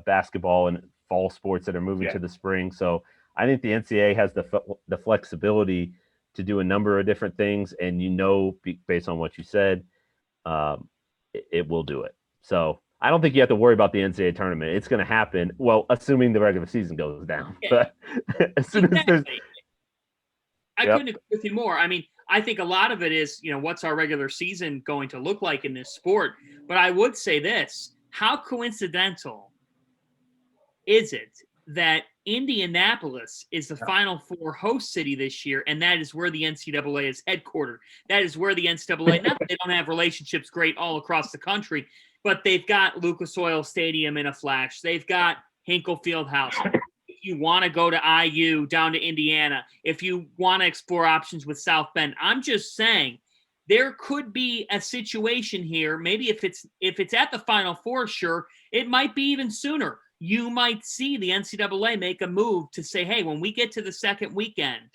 basketball and fall sports that are moving to the spring. So I think the NCAA has the flexibility to do a number of different things, and based on what you said, it will do it. So I don't think you have to worry about the NCAA tournament. It's going to happen. Well, assuming the regular season goes down. But as soon as there's, I couldn't agree with you more. I mean, I think a lot of it is, what's our regular season going to look like in this sport? But I would say this: how coincidental is it that Indianapolis is the Final Four host city this year, and that is where the NCAA is headquartered? That is where the NCAA, not that they don't have relationships great all across the country, but they've got Lucas Oil Stadium in a flash. They've got Hinkle Fieldhouse. If you want to go to IU down to Indiana, if you want to explore options with South Bend, I'm just saying there could be a situation here. Maybe if it's at the Final Four, sure, it might be even sooner. You might see the NCAA make a move to say, hey, when we get to the second weekend,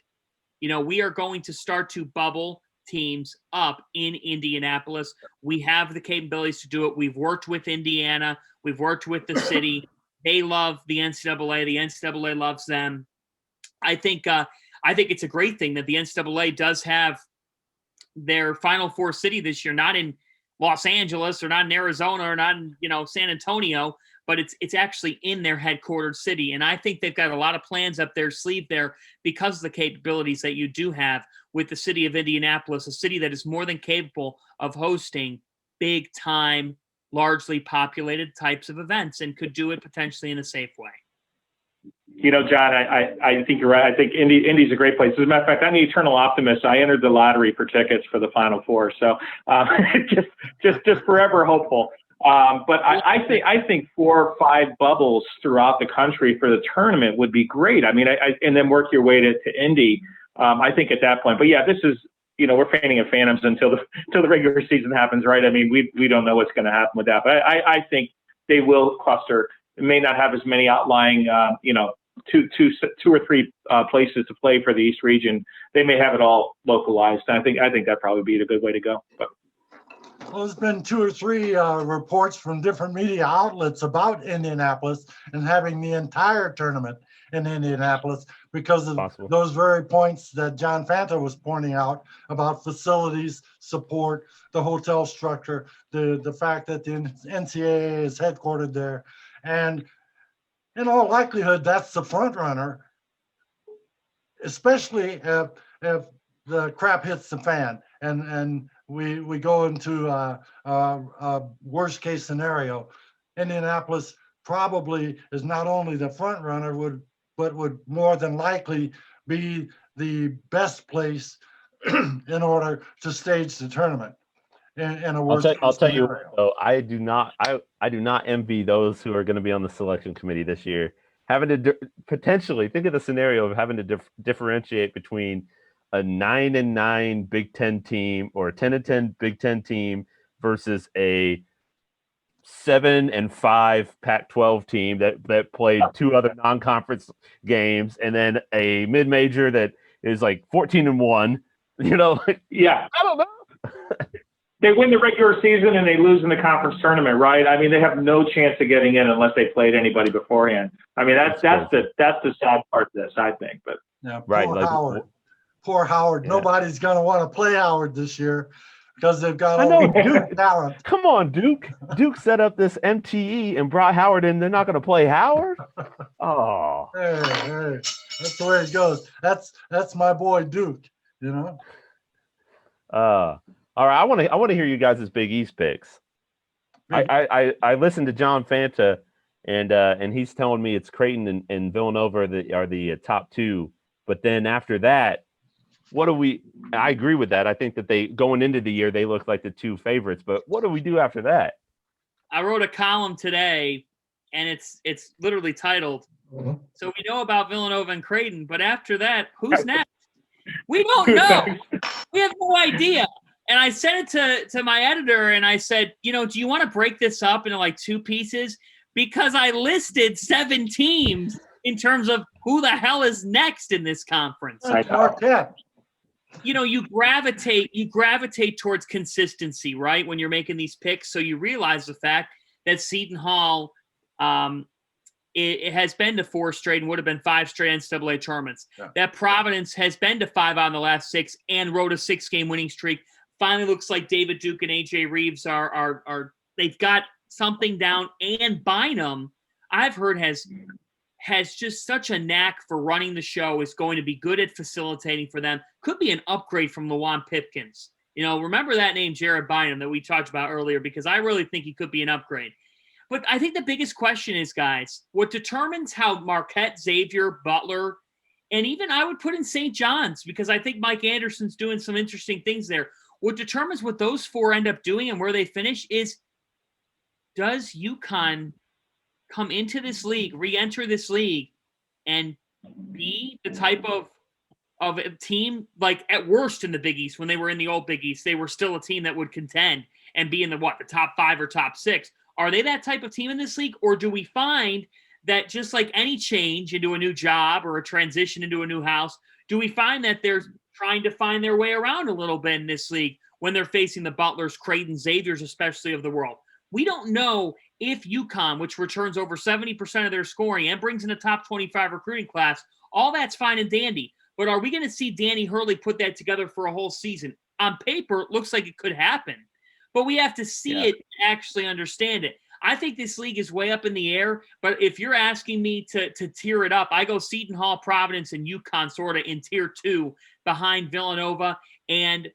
we are going to start to bubble teams up in Indianapolis. We have the capabilities to do it. We've worked with Indiana. We've worked with the city. They love the NCAA. The NCAA loves them. I think it's a great thing that the NCAA does have their Final Four city this year, not in Los Angeles or not in Arizona or not in San Antonio, but it's actually in their headquartered city. And I think they've got a lot of plans up their sleeve there because of the capabilities that you do have with the city of Indianapolis, a city that is more than capable of hosting big time, largely populated types of events, and could do it potentially in a safe way. John, I think you're right. I think Indy's a great place. As a matter of fact, I'm the eternal optimist. I entered the lottery for tickets for the Final Four, so just forever hopeful. But I think 4 or 5 bubbles throughout the country for the tournament would be great. I mean, and then work your way to Indy. I think at that point. But yeah, this is we're painting a phantoms until the regular season happens, right? I mean, we don't know what's going to happen with that. But I think they will cluster. It may not have as many outlying, 2 or 3 places to play for the East region. They may have it all localized. And I think that'd probably be a good way to go. But. Well, there's been 2 or 3 reports from different media outlets about Indianapolis and having the entire tournament in Indianapolis because of Possible. those very points that John Fanta was pointing out about facilities, support, the hotel structure, the fact that the NCAA is headquartered there. And in all likelihood, that's the front runner, especially if the crap hits the fan and we go into a worst case scenario. Indianapolis probably is not only the front runner, but would more than likely be the best place in order to stage the tournament. In a worst I'll tell you, scenario. though, I do not envy those who are going to be on the selection committee this year. Having to potentially think of the scenario of having to differentiate between a 9-9 Big Ten team or a 10-10 Big Ten team versus a 7-5 Pac-12 team that played 2 other non-conference games, and then a mid-major that is like 14-1. You know, Yeah. I don't know. They win the regular season and they lose in the conference tournament, right? I mean, they have no chance of getting in unless they played anybody beforehand. I mean, that's the sad part of this, I think. But yeah, Right, poor like- Howard. Poor Howard. Yeah. Nobody's going to want to play Howard this year because they've got I all know, the Duke. Duke talent. Come on, Duke. Duke set up this MTE and brought Howard in. They're not going to play Howard? Oh. Hey, that's the way it goes. That's my boy Duke. You know. All right. I want to hear you guys' Big East picks. I listened to John Fanta, and he's telling me it's Creighton and Villanova are the top 2. But then after that, what do we? I agree with that. I think that they going into the year they look like the 2 favorites. But what do we do after that? I wrote a column today, and it's literally titled, "So we know about Villanova and Creighton, but after that, who's next? We don't know. We have no idea." And I sent it to my editor, and I said, do you want to break this up into like 2 pieces? Because I listed 7 teams in terms of who the hell is next in this conference. Marquette. You gravitate towards consistency, right? When you're making these picks. So you realize the fact that Seton Hall it has been to 4 straight and would have been 5 straight NCAA tournaments. Yeah. That Providence has been to 5 out of the last 6 and rode a 6-game winning streak. Finally looks like David Duke and AJ Reeves are they've got something down. And Bynum, I've heard has just such a knack for running the show, is going to be good at facilitating for them. Could be an upgrade from Lawan Pipkins. Remember that name, Jared Bynum, that we talked about earlier, because I really think he could be an upgrade. But I think the biggest question is, guys, what determines how Marquette, Xavier, Butler, and even I would put in St. John's, because I think Mike Anderson's doing some interesting things there. What determines what those 4 end up doing and where they finish is, does UConn come into this league, re-enter this league, and be the type of a team, like at worst in the Big East, when they were in the old Big East, they were still a team that would contend and be in the top 5 or top 6. Are they that type of team in this league? Or do we find that just like any change into a new job or a transition into a new house, do we find that they're trying to find their way around a little bit in this league when they're facing the Butlers, Creighton, Xaviers, especially of the world? We don't know if UConn, which returns over 70% of their scoring and brings in a top 25 recruiting class, all that's fine and dandy. But are we going to see Danny Hurley put that together for a whole season? On paper, it looks like it could happen. But we have to see it and actually understand it. I think this league is way up in the air, but if you're asking me to tier it up, I go Seton Hall, Providence, and UConn sort of in tier 2 behind Villanova and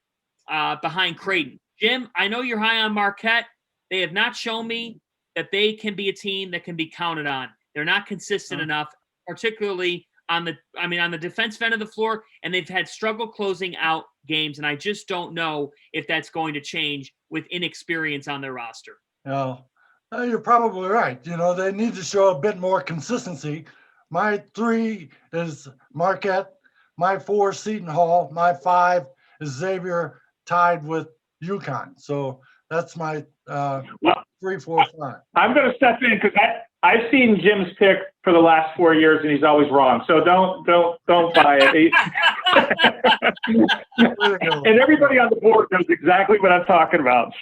behind Creighton. Jim, I know you're high on Marquette. They have not shown me that they can be a team that can be counted on. They're not consistent enough, particularly on the defensive end of the floor, and they've had struggle closing out games, and I just don't know if that's going to change with inexperience on their roster. You're probably right. They need to show a bit more consistency. My 3 is Marquette. My 4, Seton Hall. My 5 is Xavier, tied with UConn. So that's my 3, 4, 5. I'm going to step in because I've seen Jim's pick for the last 4 years, and he's always wrong. So don't buy it. And everybody on the board knows exactly what I'm talking about.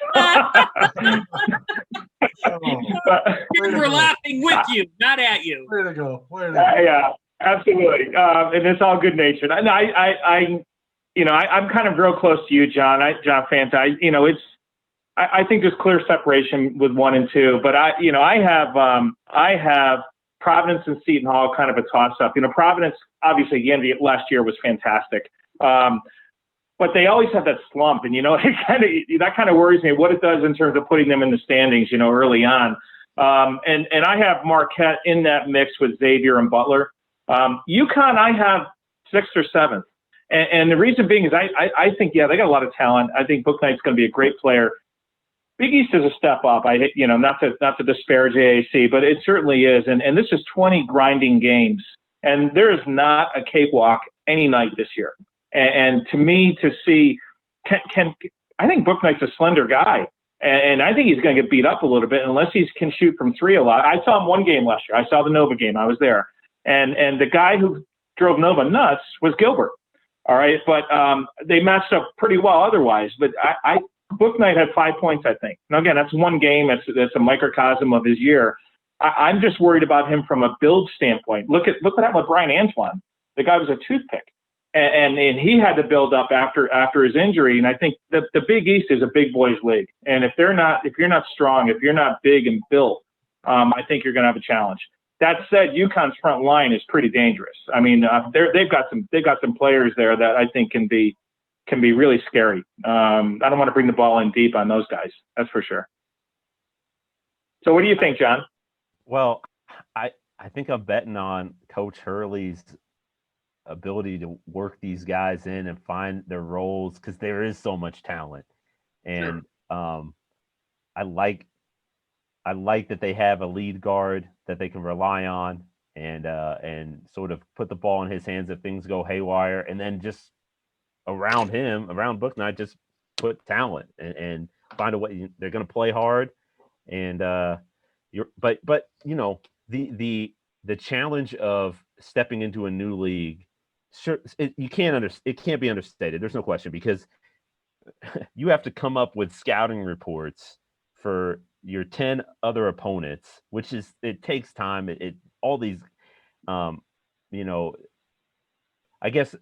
We're laughing with you, not at you. Way to go. Yeah. Absolutely. And it's all good natured. I'm kind of real close to you, John Fanta. I think there's clear separation with 1 and 2, but I have Providence and Seton Hall kind of a toss up. Providence, obviously the end of last year was fantastic. But they always have that slump, and that kind of worries me what it does in terms of putting them in the standings, early on. And I have Marquette in that mix with Xavier and Butler. UConn, I have 6th or 7th, and the reason being is I think they got a lot of talent. I think Bouknight's going to be a great player. Big East is a step up. Not to disparage AAC, but it certainly is. And this is 20 grinding games, and there is not a cakewalk any night this year. And to me, to see, I think Bouknight's a slender guy, and I think he's going to get beat up a little bit unless he can shoot from 3 a lot. I saw him one game last year. I saw the Nova game. I was there, and the guy who drove Nova nuts was Gilbert. All right, but they matched up pretty well otherwise. But Bouknight had 5 points, I think. Now again, that's one game. That's a microcosm of his year. I'm just worried about him from a build standpoint. Look what happened with Brian Antoine. The guy was a toothpick. And he had to build up after his injury. And I think the Big East is a big boys league. And if you're not strong, if you're not big and built, I think you're going to have a challenge. That said, UConn's front line is pretty dangerous. I mean, they've got some players there that I think can be really scary. I don't want to bring the ball in deep on those guys. That's for sure. So what do you think, John? Well, I think I'm betting on Coach Hurley's ability to work these guys in and find their roles, because there is so much talent, and sure. I like that they have a lead guard that they can rely on, and sort of put the ball in his hands if things go haywire, and then just around Bouknight, just put talent and find a way. They're going to play hard, and but the challenge of stepping into a new league. Sure, it can't be understated. There's no question, because you have to come up with scouting reports for your 10 other opponents, it takes time. All these, I guess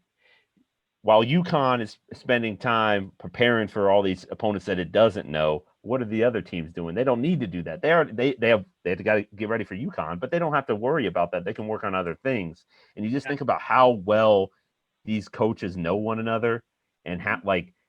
while UConn is spending time preparing for all these opponents that it doesn't know, what are the other teams doing? They don't need to do that. They have got to get ready for UConn, but they don't have to worry about that. They can work on other things. And you just think about how well these coaches know one another, and how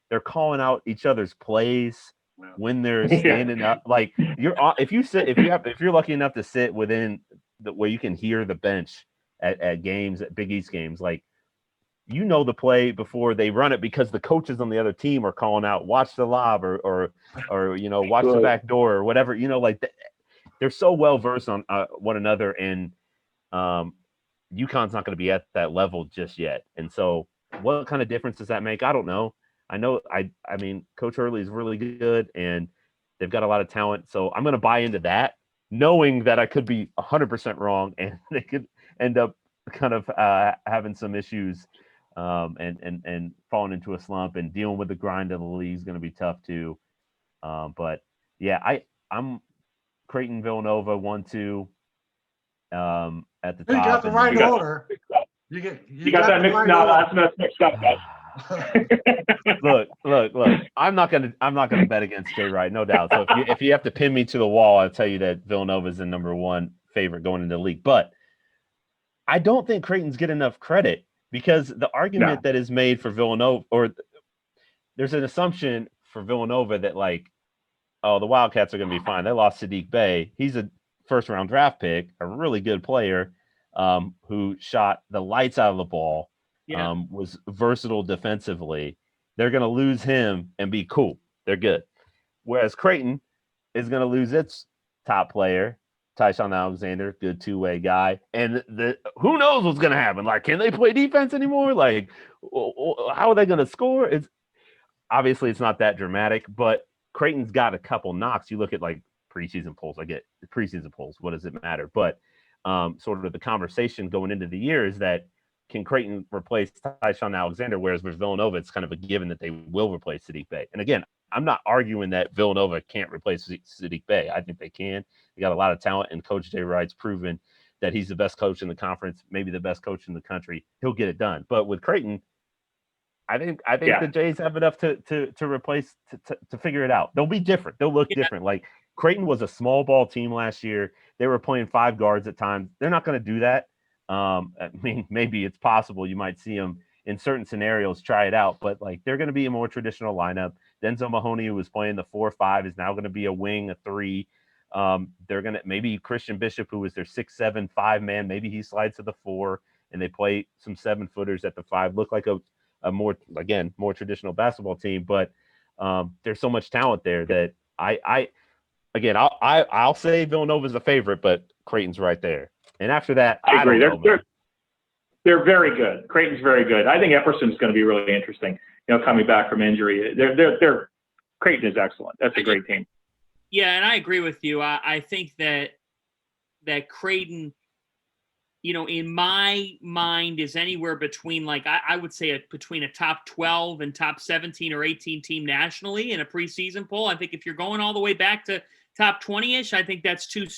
they're calling out each other's plays when they're standing up. Like if you're lucky enough to sit within where you can hear the bench at games, at Big East games, the play before they run it, because the coaches on the other team are calling out, watch the lob or watch the back door or whatever, they're so well versed on one another, and UConn's not going to be at that level just yet. And so what kind of difference does that make? I don't know. I know, I mean, Coach Hurley is really good, and they've got a lot of talent. So I'm going to buy into that, knowing that I could be 100% wrong, and they could end up kind of having some issues and falling into a slump, and dealing with the grind of the league is going to be tough too. But yeah, I'm Creighton, Villanova 1-2 at the top. You got the right order. You got that mixed. No, that's mixed up, guys. Look. I'm not gonna bet against Jay Wright, no doubt. So if you have to pin me to the wall, I'll tell you that Villanova is the number one favorite going into the league. But I don't think Creighton's get enough credit, because the argument that is made for Villanova, or there's an assumption for Villanova that the Wildcats are going to be fine. They lost Sadiq Bey. He's a first-round draft pick, a really good player who shot the lights out of the ball, was versatile defensively. They're going to lose him and be cool. They're good. Whereas Creighton is going to lose its top player, Tyshawn Alexander, good two-way guy. And who knows what's going to happen? Can they play defense anymore? How are they going to score? Obviously, it's not that dramatic, but Creighton's got a couple knocks. You look at preseason polls. I get the preseason polls. What does it matter? But sort of the conversation going into the year is that, can Creighton replace Tyshawn Alexander? Whereas with Villanova, it's kind of a given that they will replace Sadiq Bey. And again, I'm not arguing that Villanova can't replace Sadiq Bey. I think they can. They got a lot of talent, and Coach Jay Wright's proven that he's the best coach in the conference, maybe the best coach in the country, he'll get it done. But with Creighton, I think the Jays have enough to replace to figure it out. They'll be different. They'll look different. Like Creighton was a small ball team last year. They were playing 5 guards at times. They're not going to do that. I mean, maybe it's possible you might see them in certain scenarios try it out, but like they're going to be a more traditional lineup. Denzel Mahoney, who was playing the 4-5, is now going to be a wing, a 3. They're going to maybe Christian Bishop, who was their 6'7", 5-man, maybe he slides to the 4, and they play some 7-footers at the 5. Look like a more traditional basketball team, but there's so much talent there that I'll say Villanova's the favorite, but Creighton's right there. And after that, I agree. They're very good. Creighton's very good. I think Epperson's going to be really interesting. Coming back from injury, Creighton is excellent. That's a great team. Yeah, and I agree with you. I think that Creighton, in my mind, is anywhere between I would say between a top 12 and top 17 or 18 team nationally in a preseason poll. I think if you're going all the way back to top 20-ish, I think that's too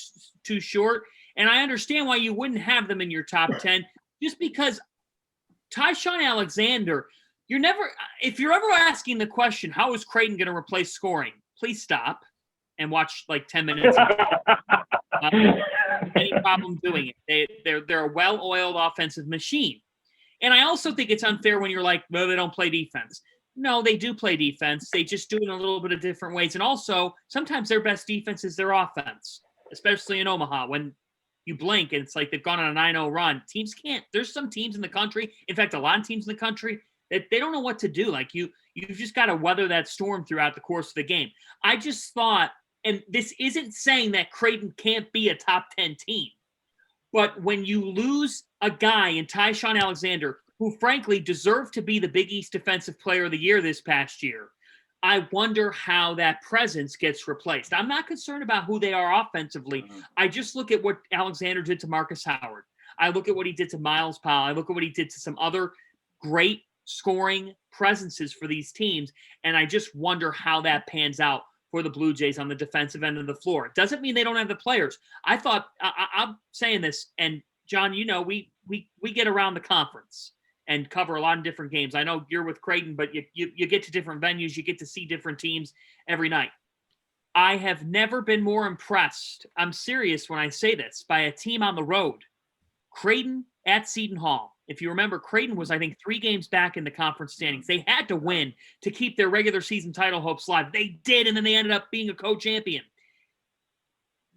short. And I understand why you wouldn't have them in your top 10, just because Tyshawn Alexander, if you're ever asking the question, how is Creighton going to replace scoring? Please stop and watch 10 minutes. Any problem doing it. They're a well-oiled offensive machine. And I also think it's unfair when you're like, well, they don't play defense. No, they do play defense. They just do it in a little bit of different ways. And also, sometimes their best defense is their offense, especially in Omaha. When you blink and it's like they've gone on a 9-0 run. Teams can't. There's some teams in the country, in fact, a lot of teams in the country, that they don't know what to do. Like you've just got to weather that storm throughout the course of the game. I just thought, and this isn't saying that Creighton can't be a top 10 team, but when you lose a guy in Tyshawn Alexander, who frankly deserved to be the Big East Defensive Player of the Year this past year, I wonder how that presence gets replaced. I'm not concerned about who they are offensively. I just look at what Alexander did to Marcus Howard. I look at what he did to Miles Powell. I look at what he did to some other great scoring presences for these teams, and I just wonder how that pans out for the Blue Jays on the defensive end of the floor. It doesn't mean they don't have the players. I thought I'm saying this, and John, we get around the conference and cover a lot of different games. I know you're with Creighton, but you get to different venues. You get to see different teams every night. I have never been more impressed, I'm serious when I say this, by a team on the road. Creighton at Seton Hall. If you remember, Creighton was, I think, 3 games back in the conference standings. They had to win to keep their regular season title hopes alive. They did, and then they ended up being a co-champion.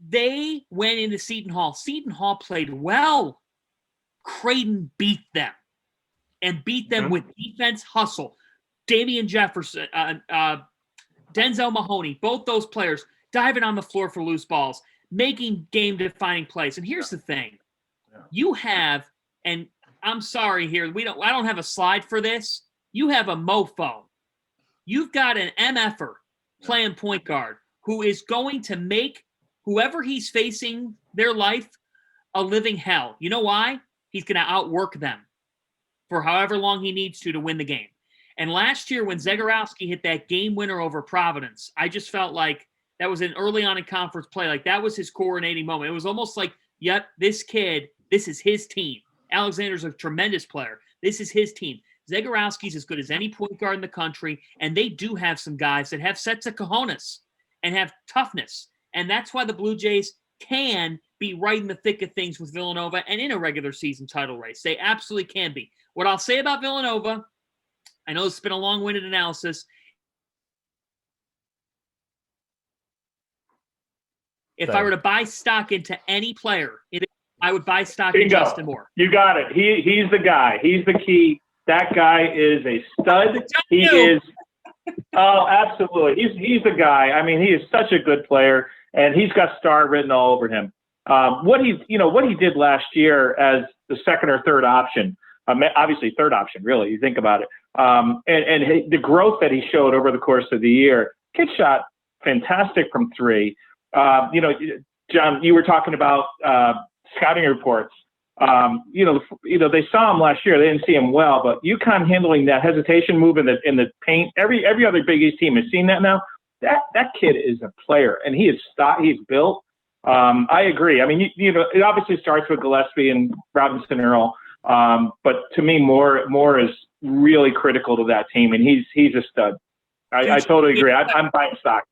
They went into Seton Hall. Seton Hall played well. Creighton beat them. And beat them with defense hustle. Damian Jefferson, Denzel Mahoney, both those players diving on the floor for loose balls, making game-defining plays. And here's the thing. You have, and I'm sorry here, I don't have a slide for this. You have a mofo. You've got an MFer playing point guard who is going to make whoever he's facing their life a living hell. You know why? He's going to outwork them for however long he needs to win the game. And last year when Zagorowski hit that game winner over Providence, I just felt like that was an early on in conference play. Like that was his coordinating moment. It was almost like, yep, this kid, this is his team. Alexander's a tremendous player. This is his team. Zagorowski's as good as any point guard in the country, and they do have some guys that have sets of cojones and have toughness. And that's why the Blue Jays can be right in the thick of things with Villanova and in a regular season title race. They absolutely can be. What I'll say about Villanova, I know it's been a long-winded analysis. If I were to buy stock into any player, I would buy stock in Justin Moore. You got it. He's the guy. He's the key. That guy is a stud. He is. Oh, absolutely. He's the guy. I mean, he is such a good player, and he's got star written all over him. What he did last year as the second or third option. Obviously, third option, really, you think about it. And the growth that he showed over the course of the year. Kid shot fantastic from 3. John, you were talking about scouting reports. They saw him last year. They didn't see him well, but UConn handling that hesitation move in the paint. Every other Big East team has seen that now. That kid is a player, and he's built. I agree. I mean, you know, it obviously starts with Gillespie and Robinson Earl, but to me, Moore is really critical to that team, and he's a stud. I totally agree. I'm buying stock.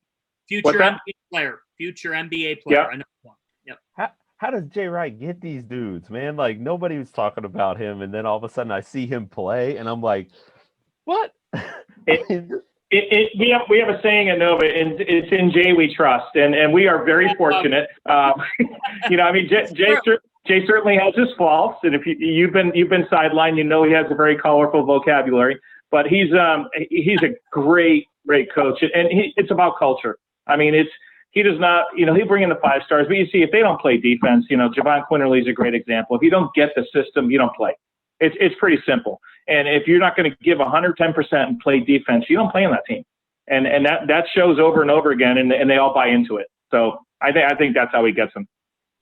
Future NBA player. Future NBA player. Yep. Yep. How does Jay Wright get these dudes, man? Like, nobody was talking about him, and then all of a sudden I see him play, and I'm like, what? We have a saying at Nova, and it's in Jay we trust, and we are very fortunate. You know, I mean, Jay certainly has his faults, and if you've been sidelined, you know he has a very colorful vocabulary. But he's a great coach, and it's about culture. I mean, he does not, you know, he'll bring in the 5 stars, but you see, if they don't play defense, you know, Javon Quinterly is a great example. If you don't get the system, you don't play. It's pretty simple. And if you're not going to give 110% and play defense, you don't play on that team. And that shows over and over again, and they all buy into it. So I think that's how he gets them.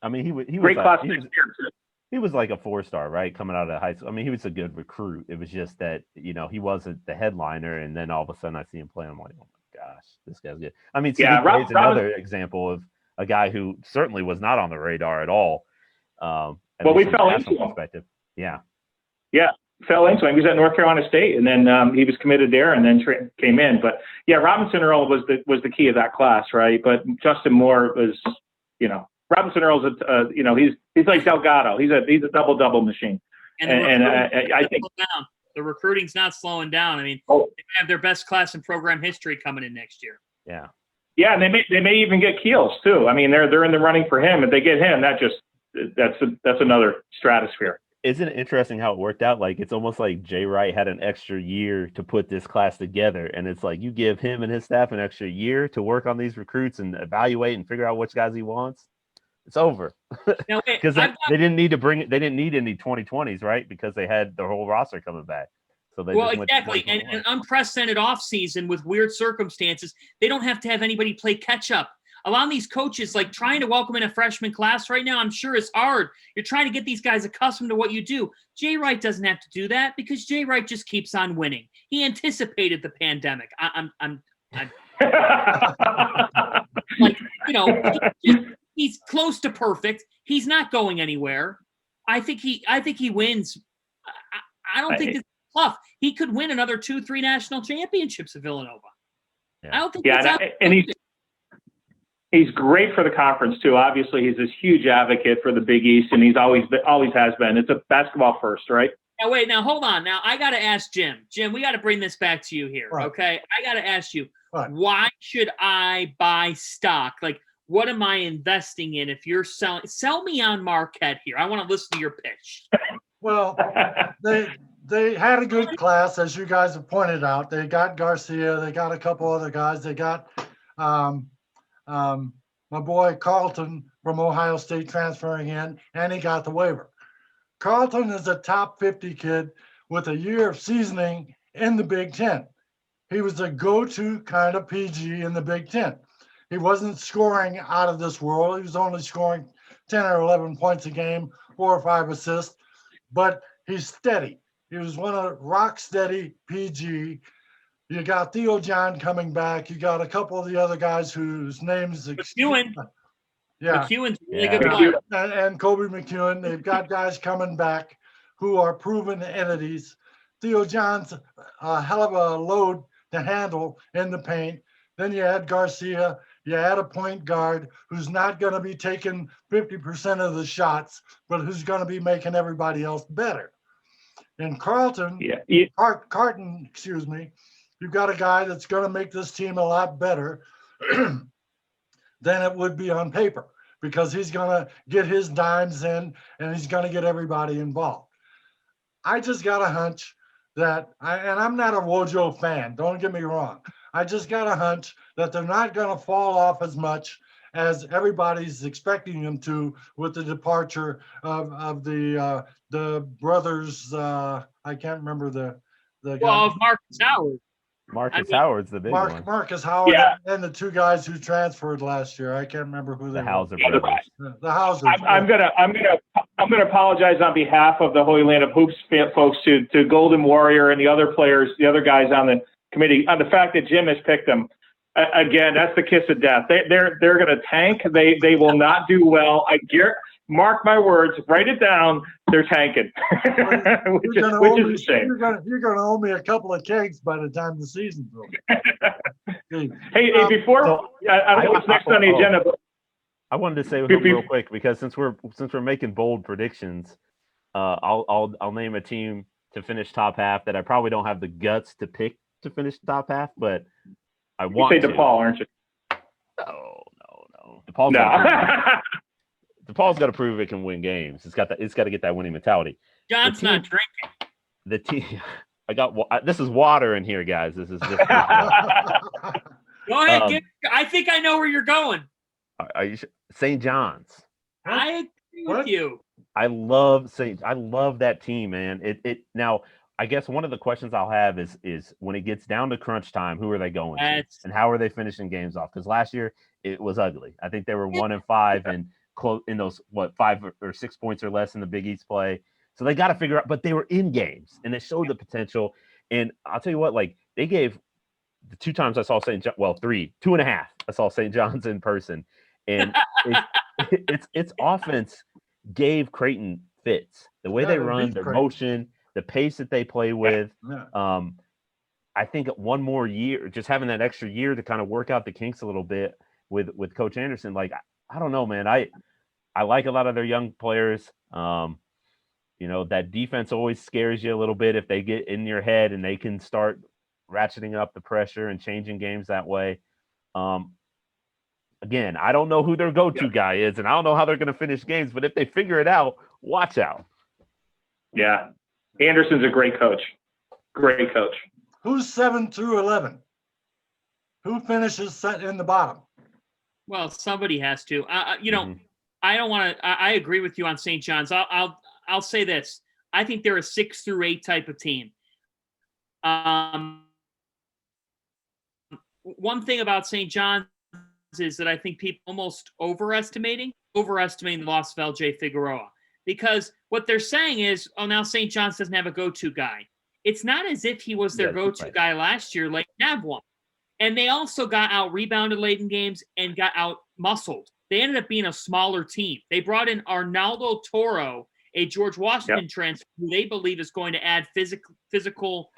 I mean, he was great like, class next year. He was like a 4-star, right? Coming out of high school. I mean, he was a good recruit. It was just that, you know, he wasn't the headliner. And then all of a sudden I see him play. I'm like, oh my gosh, this guy's good. I mean, Sadiq is another example of a guy who certainly was not on the radar at all. Well, we fell into him. Yeah. Yeah, fell into him. He was at North Carolina State, and then he was committed there, and then came in. But yeah, Robinson Earl was the key of that class, right? But Justin Moore was, you know, Robinson Earl's you know, he's like Delgado. He's a double machine. And I think the recruiting's not slowing down. I mean, they have their best class in program history coming in next year. Yeah. Yeah, and they may even get Keels too. I mean, they're in the running for him. If they get him, that's another stratosphere. Isn't it interesting how it worked out? Like, it's almost like Jay Wright had an extra year to put this class together. And it's like, you give him and his staff an extra year to work on these recruits and evaluate and figure out which guys he wants. It's over. Because they didn't need any 2020s, right? Because they had the whole roster coming back. So they exactly. And an unprecedented offseason with weird circumstances, they don't have to have anybody play catch up. A lot of these coaches, like trying to welcome in a freshman class right now, I'm sure is hard. You're trying to get these guys accustomed to what you do. Jay Wright doesn't have to do that because Jay Wright just keeps on winning. He anticipated the pandemic. I'm like, you know, he's close to perfect. He's not going anywhere. I think he wins. I don't think it's tough. He could win another 2-3 national championships at Villanova. Yeah. I don't think. Yeah, and he's great for the conference too. Obviously, he's this huge advocate for the Big East, and he's always has been. It's a basketball first, right? Now wait, now hold on. Now I got to ask Jim. Jim, we got to bring this back to you here, right. Okay? I got to ask you, right. Why should I buy stock? Like, what am I investing in? If you're selling, sell me on Marquette here. I want to listen to your pitch. Well, they had a good class, as you guys have pointed out. They got Garcia. They got a couple other guys. They got my boy Carlton from Ohio State transferring in, and he got the waiver. Carlton is a top 50 kid with a year of seasoning in the Big Ten. He was a go-to kind of PG in the Big Ten. He wasn't scoring out of this world. He was only scoring 10 or 11 points a game, 4 or 5 assists, but he's steady. He was one of rock steady PG. You got Theo John coming back. You got a couple of the other guys whose names. McEwen. Yeah. McEwen's a really good player. And Kobe McEwen. They've got guys coming back who are proven entities. Theo John's a hell of a load to handle in the paint. Then you add Garcia. You add a point guard who's not going to be taking 50% of the shots, but who's going to be making everybody else better. In Carlton, Carton, excuse me, you've got a guy that's going to make this team a lot better than it would be on paper, because he's going to get his dimes in and he's going to get everybody involved. I just got a hunch that, and I'm not a Wojo fan, don't get me wrong. I just got a hunch that they're not going to fall off as much as everybody's expecting them to with the departure of the brothers. I can't remember the guy. Well, Marcus Howard. Howard's the big one. Marcus Howard, and the 2 guys who transferred last year. I can't remember who they were. Hauser brothers. The Hauser. I'm gonna apologize on behalf of the Holyland of Hoops folks to Golden Warrior and the other players, the other guys on the committee, on the fact that Jim has picked them. Again, that's the kiss of death. They're going to tank. They will not do well. Mark my words. Write it down. They're tanking, which is a shame. You're going to owe me a couple of kegs by the time the season's over. Hey, before I don't know what's next on the agenda, but I wanted to say something real quick because since we're making bold predictions, I'll name a team to finish top half that I probably don't have the guts to pick to finish top half, but I want to. You say DePaul, aren't you? No. DePaul's got to prove it can win games. It's got to get that winning mentality. John's not drinking. The team. This is water in here, guys. This is just. Go ahead. I think I know where you're going. Are you St. John's? I agree with you. I love that team, man. It now. I guess one of the questions I'll have is when it gets down to crunch time, who are they going to, and how are they finishing games off? Because last year it was ugly. I think they were 1-5 and close in those 5 or 6 points or less in the Big East play. So they got to figure out. But they were in games and they showed the potential. And I'll tell you what, like they gave the 2 times I saw St. John, 2.5. I saw St. John's in person, and its offense gave Creighton fits. The way they run, their motion. The pace that they play with, I think one more year, just having that extra year to kind of work out the kinks a little bit with Coach Anderson. Like, I don't know, man. I like a lot of their young players. That defense always scares you a little bit if they get in your head and they can start ratcheting up the pressure and changing games that way. Again, I don't know who their go-to guy is, and I don't know how they're going to finish games, but if they figure it out, watch out. Yeah. Anderson's a great coach. Great coach. Who's 7 through 11? Who finishes set in the bottom? Well, somebody has to. I don't want to. I agree with you on St. John's. I'll say this. I think they're a 6 through 8 type of team. One thing about St. John's is that I think people almost overestimating the loss of LJ Figueroa. Because what they're saying is, now St. John's doesn't have a go-to guy. It's not as if he was their go-to guy last year, like have one. And they also got out-rebounded late in games and got out-muscled. They ended up being a smaller team. They brought in Arnaldo Toro, a George Washington transfer, who they believe is going to add physical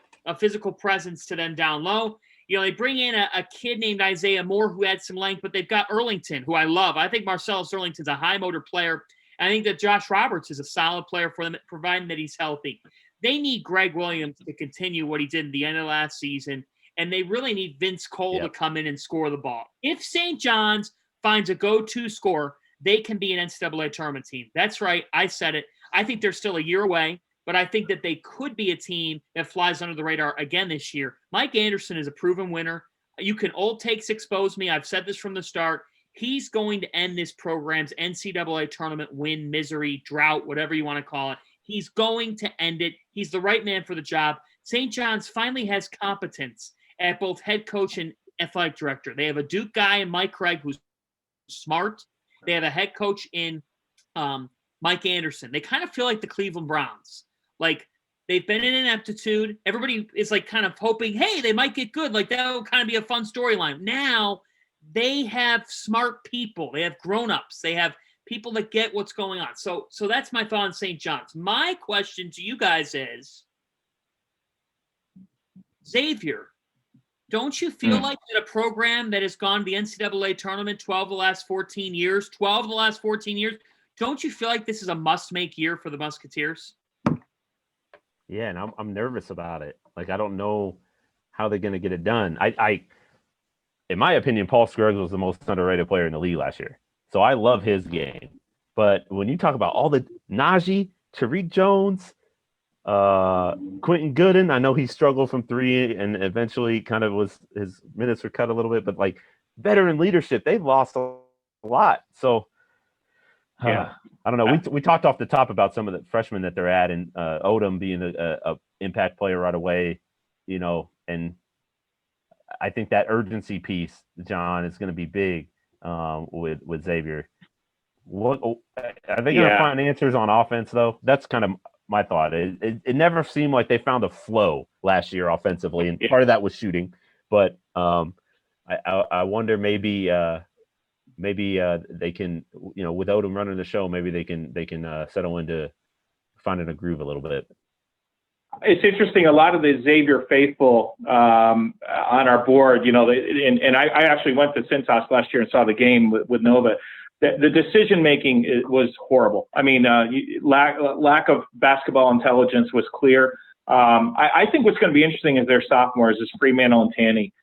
presence to them down low. They bring in a kid named Isaiah Moore who had some length, but they've got Earlington, who I love. I think Marcellus Earlington's a high-motor player. I think that Josh Roberts is a solid player for them, providing that he's healthy. They need Greg Williams to continue what he did at the end of last season, and they really need Vince Cole to come in and score the ball. If St. John's finds a go-to scorer, they can be an NCAA tournament team. That's right. I said it. I think they're still a year away, but I think that they could be a team that flies under the radar again this year. Mike Anderson is a proven winner. You can old takes expose me. I've said this from the start. He's going to end this program's NCAA tournament win, misery, drought, whatever you want to call it. He's going to end it. He's the right man for the job. St. John's finally has competence at both head coach and athletic director. They have a Duke guy in Mike Craig who's smart. They have a head coach in Mike Anderson. They kind of feel like the Cleveland Browns. Like, they've been in ineptitude. Everybody is like kind of hoping, hey, they might get good. Like, that will kind of be a fun storyline. Now, they have smart people. They have grown-ups. They have people that get what's going on. So that's my thought on St. John's. My question to you guys is, Xavier, don't you feel like that a program that has gone to the NCAA tournament 12 of the last 14 years, don't you feel like this is a must-make year for the Musketeers? Yeah, and I'm nervous about it. Like, I don't know how they're going to get it done. In my opinion, Paul Scruggs was the most underrated player in the league last year. So I love his game. But when you talk about all the Najee, Tariq Jones, Quentin Gooden, I know he struggled from 3 and eventually kind of his minutes were cut a little bit, but like veteran leadership, they've lost a lot. So I don't know. We talked off the top about some of the freshmen that they're at, and Odom being a impact player right away, and I think that urgency piece, John, is going to be big with Xavier. What are they going to find answers on offense, though? That's kind of my thought. It never seemed like they found a flow last year offensively, and part of that was shooting. But I wonder maybe they can, with Odom running the show, maybe they can settle into finding a groove a little bit. It's interesting. A lot of the Xavier faithful on our board, and I actually went to Cintas last year and saw the game with Nova. The decision making was horrible. I mean, lack of basketball intelligence was clear. I think what's going to be interesting is their sophomores is Fremantle and Tanny.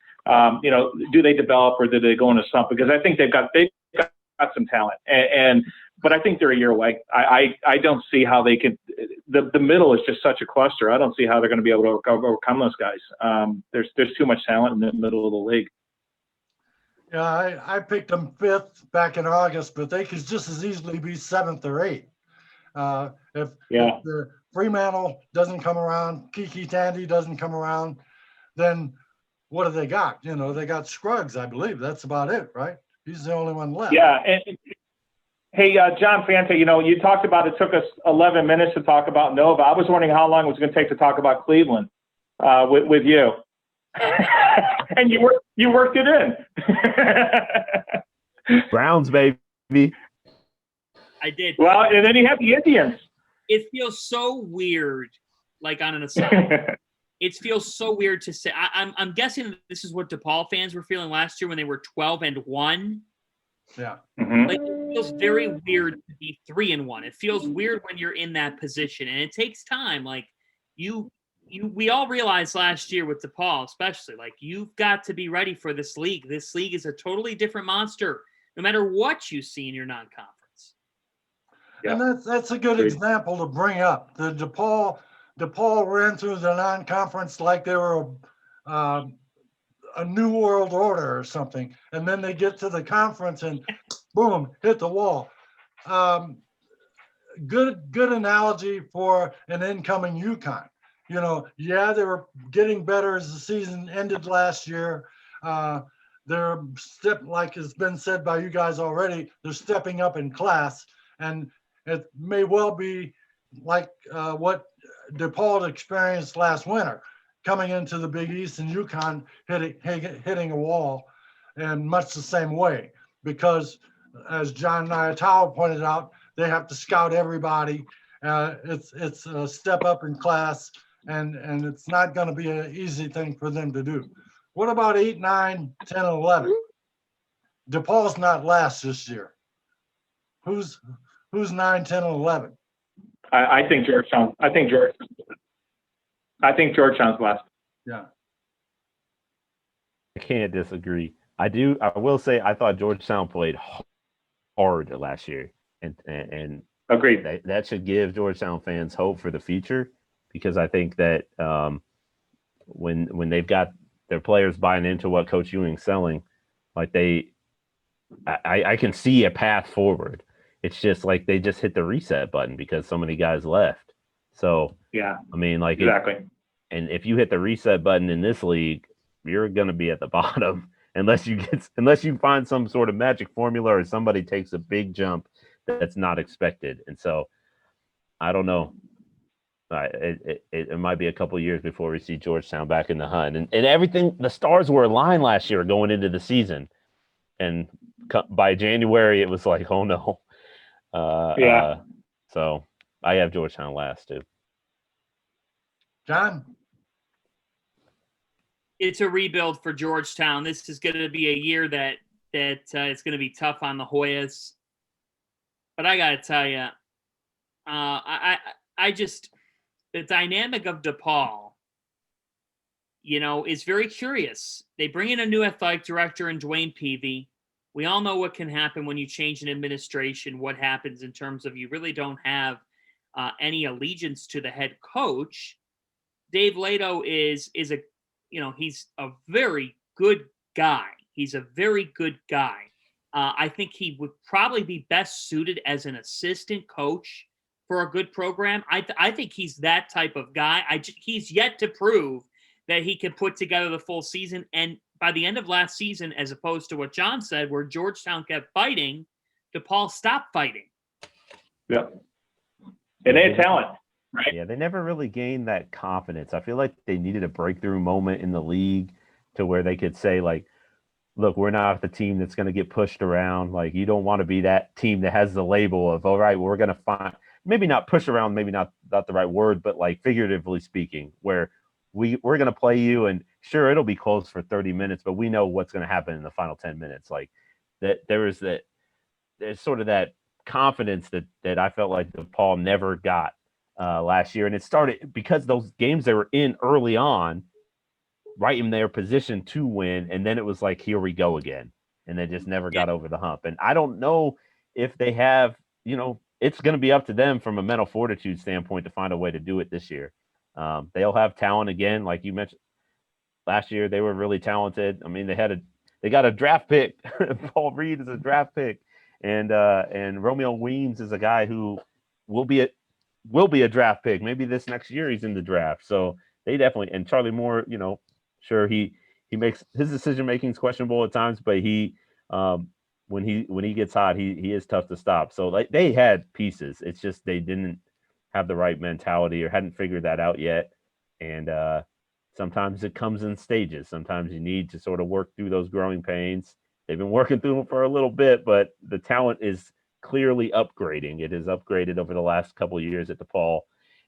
Do they develop or do they go into slump? Because I think they've got some talent, but I think they're a year away. I don't see how they could. The middle is just such a cluster. I don't see how they're going to be able to overcome those guys. There's too much talent in the middle of the league. Yeah, I picked them 5th back in August, but they could just as easily be 7th or 8th. If the Fremantle doesn't come around, Kiki Tandy doesn't come around, then what do they got? They got Scruggs, I believe. That's about it, right? He's the only one left. Yeah. And hey, John Fanta, you talked about it took us 11 minutes to talk about Nova. I was wondering how long it was going to take to talk about Cleveland with you. And you worked it in. Browns, baby. I did. Well, and then you have the Indians. It feels so weird, like on an aside. It feels so weird to say. I'm guessing this is what DePaul fans were feeling last year when they were 12-1. Yeah. Mm-hmm. Like, it feels very weird to be 3-1. It feels weird when you're in that position, and it takes time. Like we all realized last year with DePaul, especially, like, you've got to be ready for this league. This league is a totally different monster, no matter what you see in your non-conference. Yeah. And that's a good example to bring up. The DePaul ran through the non-conference like they were a new world order or something, and then they get to the conference and boom, hit the wall. Good analogy for an incoming UConn. They were getting better as the season ended last year. They're like has been said by you guys already, they're stepping up in class, and it may well be like what DePaul experienced last winter, coming into the Big East and UConn hitting a wall in much the same way, because as Jon Nyatawa pointed out, they have to scout everybody. It's a step up in class, and it's not going to be an easy thing for them to do. What about 8, 9, 10, and 11? DePaul's not last this year. Who's 9, 10, and 11? I think Georgetown. I think Georgetown's last. Yeah. I can't disagree. I will say I thought Georgetown played hard last year, and agreed. That should give Georgetown fans hope for the future, because I think that when they've got their players buying into what Coach Ewing's selling, like I can see a path forward. It's just like they just hit the reset button because so many guys left. So yeah, I mean, like, exactly. And if you hit the reset button in this league, you're going to be at the bottom unless you find some sort of magic formula or somebody takes a big jump that's not expected. And so I don't know. It might be a couple of years before we see Georgetown back in the hunt. And everything, the stars were aligned last year going into the season. And by January, it was like, oh no. So I have Georgetown last too. John? It's a rebuild for Georgetown. This is going to be a year that it's going to be tough on the Hoyas. But I got to tell you, I just, the dynamic of DePaul, is very curious. They bring in a new athletic director in Dwayne Peavy. We all know what can happen when you change an administration, what happens in terms of you really don't have any allegiance to the head coach. Dave Lato is a, he's a very good guy. He's a very good guy. I think he would probably be best suited as an assistant coach for a good program. I think he's that type of guy. He's yet to prove that he can put together the full season. And by the end of last season, as opposed to what John said, where Georgetown kept fighting, DePaul stopped fighting. Yeah. And they had talent, right? Yeah, they never really gained that confidence. I feel like they needed a breakthrough moment in the league to where they could say, like, look, we're not the team that's going to get pushed around. Like, you don't want to be that team that has the label of, all right, we're going to find, maybe not push around, maybe not the right word, but like figuratively speaking, where we're going to play you, and sure, it'll be close for 30 minutes, but we know what's going to happen in the final 10 minutes. Like that, there's sort of that confidence that I felt like DePaul never got last year. And it started because those games they were in early on, right in their position to win. And then it was like, here we go again. And they just never got over the hump. And I don't know if they have, it's going to be up to them from a mental fortitude standpoint to find a way to do it this year. They'll have talent again. Like you mentioned last year, they were really talented. I mean, they got a draft pick. Paul Reed is a draft pick. And Romeo Weems is a guy who will be a draft pick. Maybe this next year he's in the draft. So they definitely, and Charlie Moore, sure, he makes his decision making is questionable at times, but he when he gets hot, he is tough to stop. So like they had pieces. It's just they didn't have the right mentality or hadn't figured that out yet. And sometimes it comes in stages. Sometimes you need to sort of work through those growing pains. They've been working through them for a little bit, but the talent is clearly upgrading. It has upgraded over the last couple of years at DePaul.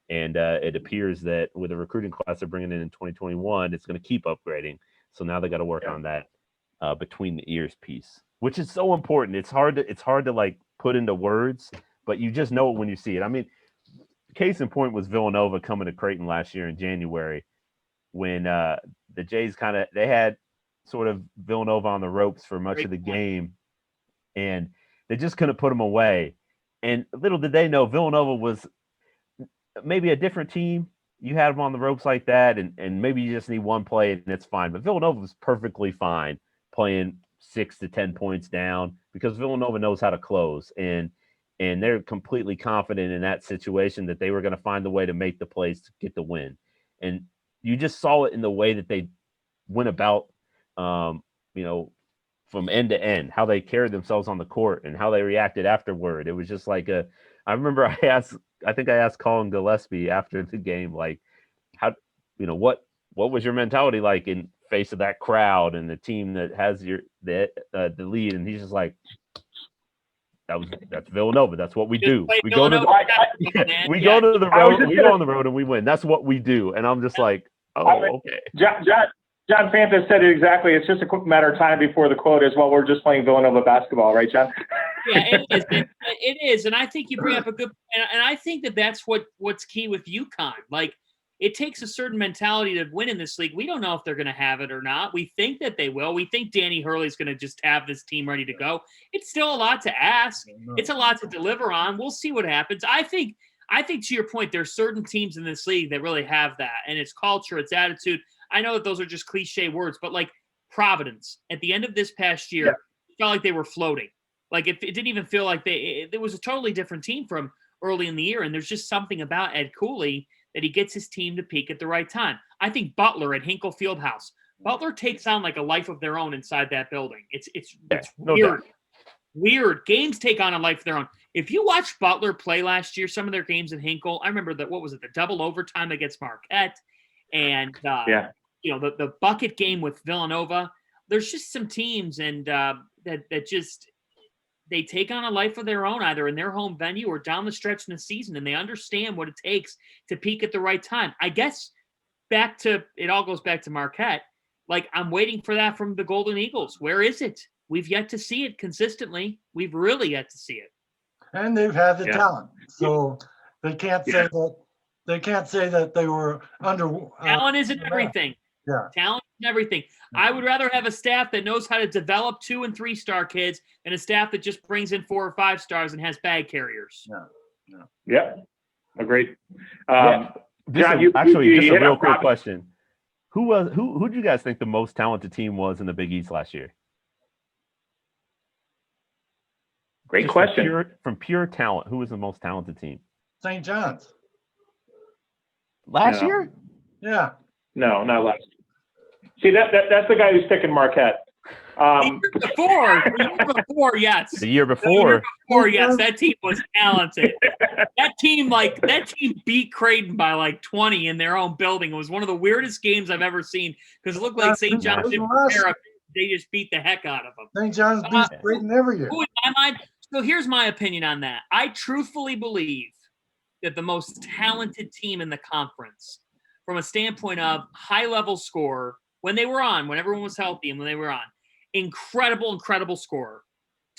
And it appears that with the recruiting class they're bringing in 2021, it's going to keep upgrading. So now they got to work on that between the ears piece, which is so important. It's hard to like put into words, but you just know it when you see it. I mean, case in point was Villanova coming to Creighton last year in January when the Jays they had sort of Villanova on the ropes for much of the game, and they just couldn't put them away. And little did they know Villanova was maybe a different team. You had them on the ropes like that, and maybe you just need one play and it's fine. But Villanova was perfectly fine playing 6 to 10 points down because Villanova knows how to close, and they're completely confident in that situation that they were going to find a way to make the plays to get the win. And you just saw it in the way that they went about, from end to end, how they carried themselves on the court and how they reacted afterward. It was just like I remember I think I asked Colin Gillespie after the game, like, how, what was your mentality like in face of that crowd and the team that has the lead? And he's just like, that's Villanova. That's what we do. We go to we go to the road. We go on the road and we win. That's what we do. And I'm just like, okay. John Fanta said it exactly. It's just a quick matter of time before the quote is, well, we're just playing Villanova basketball, right, John? Yeah, it is. And I think you bring up a good – and I think that's what's key with UConn. Like, it takes a certain mentality to win in this league. We don't know if they're going to have it or not. We think that they will. We think Danny Hurley's going to just have this team ready to go. It's still a lot to ask. It's a lot to deliver on. We'll see what happens. I think to your point, there's certain teams in this league that really have that, and it's culture, it's attitude. I know that those are just cliche words, but like Providence at the end of this past year, it felt like they were floating. Like it didn't even feel like it was a totally different team from early in the year. And there's just something about Ed Cooley that he gets his team to peak at the right time. I think Butler at Hinkle Fieldhouse, Butler takes on like a life of their own inside that building. It's weird. Weird. Games take on a life of their own. If you watch Butler play last year, some of their games at Hinkle, I remember that, what was it? The double overtime against Marquette and the bucket game with Villanova. There's just some teams and that just they take on a life of their own, either in their home venue or down the stretch in the season, and they understand what it takes to peak at the right time. I guess it all goes back to Marquette. Like, I'm waiting for that from the Golden Eagles. Where is it? We've yet to see it consistently. We've really yet to see it. And they've had the talent, so they can't say that. They can't say that they were under. Talent isn't everything. Yeah. Talent isn't everything. I would rather have a staff that knows how to develop 2- and 3-star kids than a staff that just brings in 4 or 5 stars and has bag carriers. Yeah. Agreed. John, just a real quick question. Who do you guys think the most talented team was in the Big East last year? Great question. From pure talent, who was the most talented team? St. John's. Last year? Yeah. No, not last year. See, that's the guy who's picking Marquette. The year before, yes. The year before, yes, that team was talented. that team beat Creighton by like 20 in their own building. It was one of the weirdest games I've ever seen because it looked like St. John's didn't prepare they just beat the heck out of them. St. John's beats Creighton every year. In my mind, so here's my opinion on that. I truthfully believe that the most talented team in the conference, from a standpoint of high-level scorer, when everyone was healthy and when they were on, incredible scorer,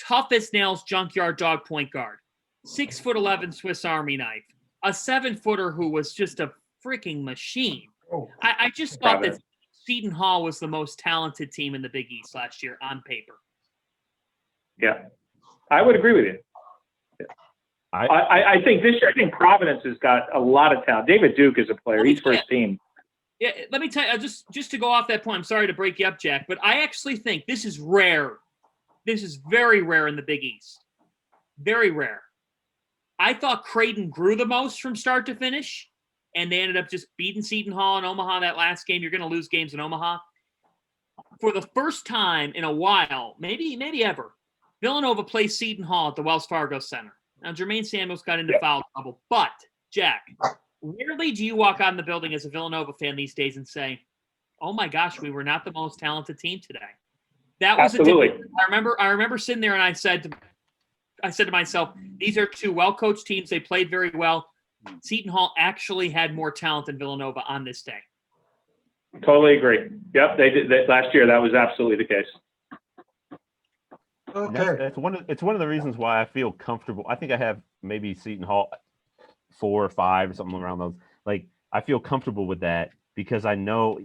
tough as nails junkyard dog point guard, 6'11" Swiss Army knife, a 7-footer who was just a freaking machine. Oh. I just thought that Seton Hall was the most talented team in the Big East last year on paper. Yeah, I would agree with you. I think this year, I think Providence has got a lot of talent. David Duke is a player. He's first team. Yeah, let me tell you, just to go off that point, I'm sorry to break you up, Jack, but I actually think this is rare. This is very rare in the Big East. Very rare. I thought Creighton grew the most from start to finish, and they ended up just beating Seton Hall in Omaha that last game. You're going to lose games in Omaha. For the first time in a while, maybe ever, Villanova plays Seton Hall at the Wells Fargo Center. Now, Jermaine Samuels got into foul trouble, but, Jack, rarely do you walk out in the building as a Villanova fan these days and say, oh my gosh, we were not the most talented team today. That was Absolutely. I remember sitting there and I said to myself, these are two well-coached teams. They played very well. Seton Hall actually had more talent than Villanova on this day. Totally agree. Yep, they did that last year. That was absolutely the case. Okay. It's one of the reasons why I feel comfortable. I think I have maybe Seton Hall 4 or 5 or something around those. Like, I feel comfortable with that because I know,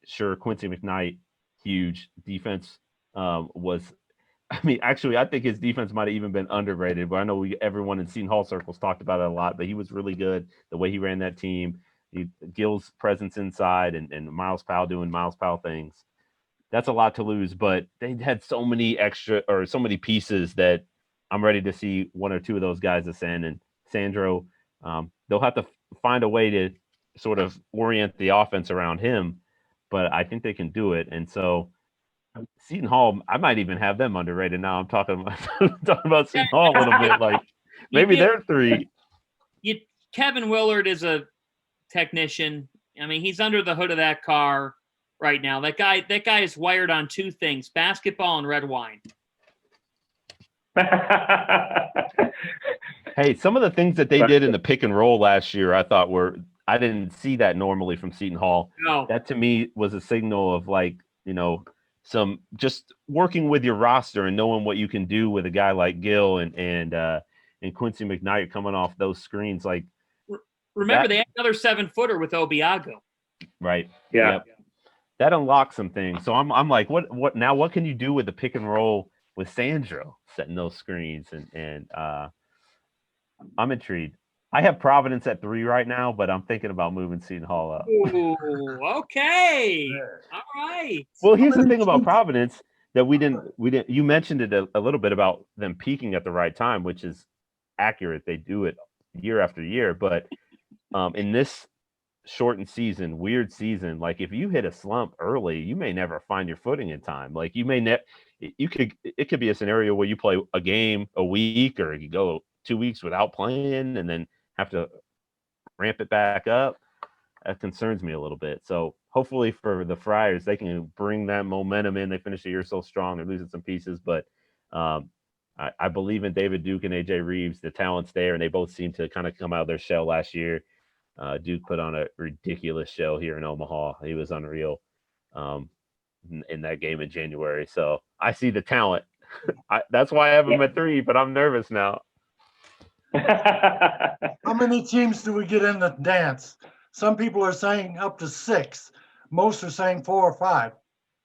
sure, Quincy McKnight, huge defense was. I mean, actually, I think his defense might have even been underrated. But I know everyone in Seton Hall circles talked about it a lot. But he was really good. The way he ran that team, Gil's presence inside, and Miles Powell doing Miles Powell things. That's a lot to lose, but they had so many pieces that I'm ready to see 1 or 2 of those guys ascend. And Sandro, they'll have to find a way to sort of orient the offense around him, but I think they can do it. And so Seton Hall, I might even have them underrated now. I'm talking about Seton Hall a little bit. Like maybe they're 3. Kevin Willard is a technician. I mean, he's under the hood of that car right now. That guy is wired on 2 things: basketball and red wine. Hey, some of the things that they did in the pick and roll last year, I thought I didn't see that normally from Seton Hall. No. That to me was a signal of, like, some just working with your roster and knowing what you can do with a guy like Gil and Quincy McKnight coming off those screens. Like, remember, they had another 7-footer with Obiago. Right. Yeah. Yep. That unlocks some things. So I'm like, what now? What can you do with the pick and roll with Sandro setting those screens? And I'm intrigued. I have Providence at 3 right now, but I'm thinking about moving Seton Hall up. Ooh, okay. All right. Well, here's the thing about Providence that we didn't. You mentioned it a little bit about them peaking at the right time, which is accurate. They do it year after year, but in this shortened season, weird season, like if you hit a slump early, you may never find your footing in time. Like it could be a scenario where you play a game a week, or you go 2 weeks without playing and then have to ramp it back up. That concerns me a little bit. So hopefully for the Friars, they can bring that momentum in. They finished the year so strong. They're losing some pieces, but I believe in David Duke and AJ Reeves. The talent's there, and they both seem to kind of come out of their shell last year. Duke put on a ridiculous show here in Omaha. He was unreal in that game in January. So I see the talent. That's why I have him at 3, but I'm nervous now. How many teams do we get in the dance? Some people are saying up to 6. Most are saying 4 or 5.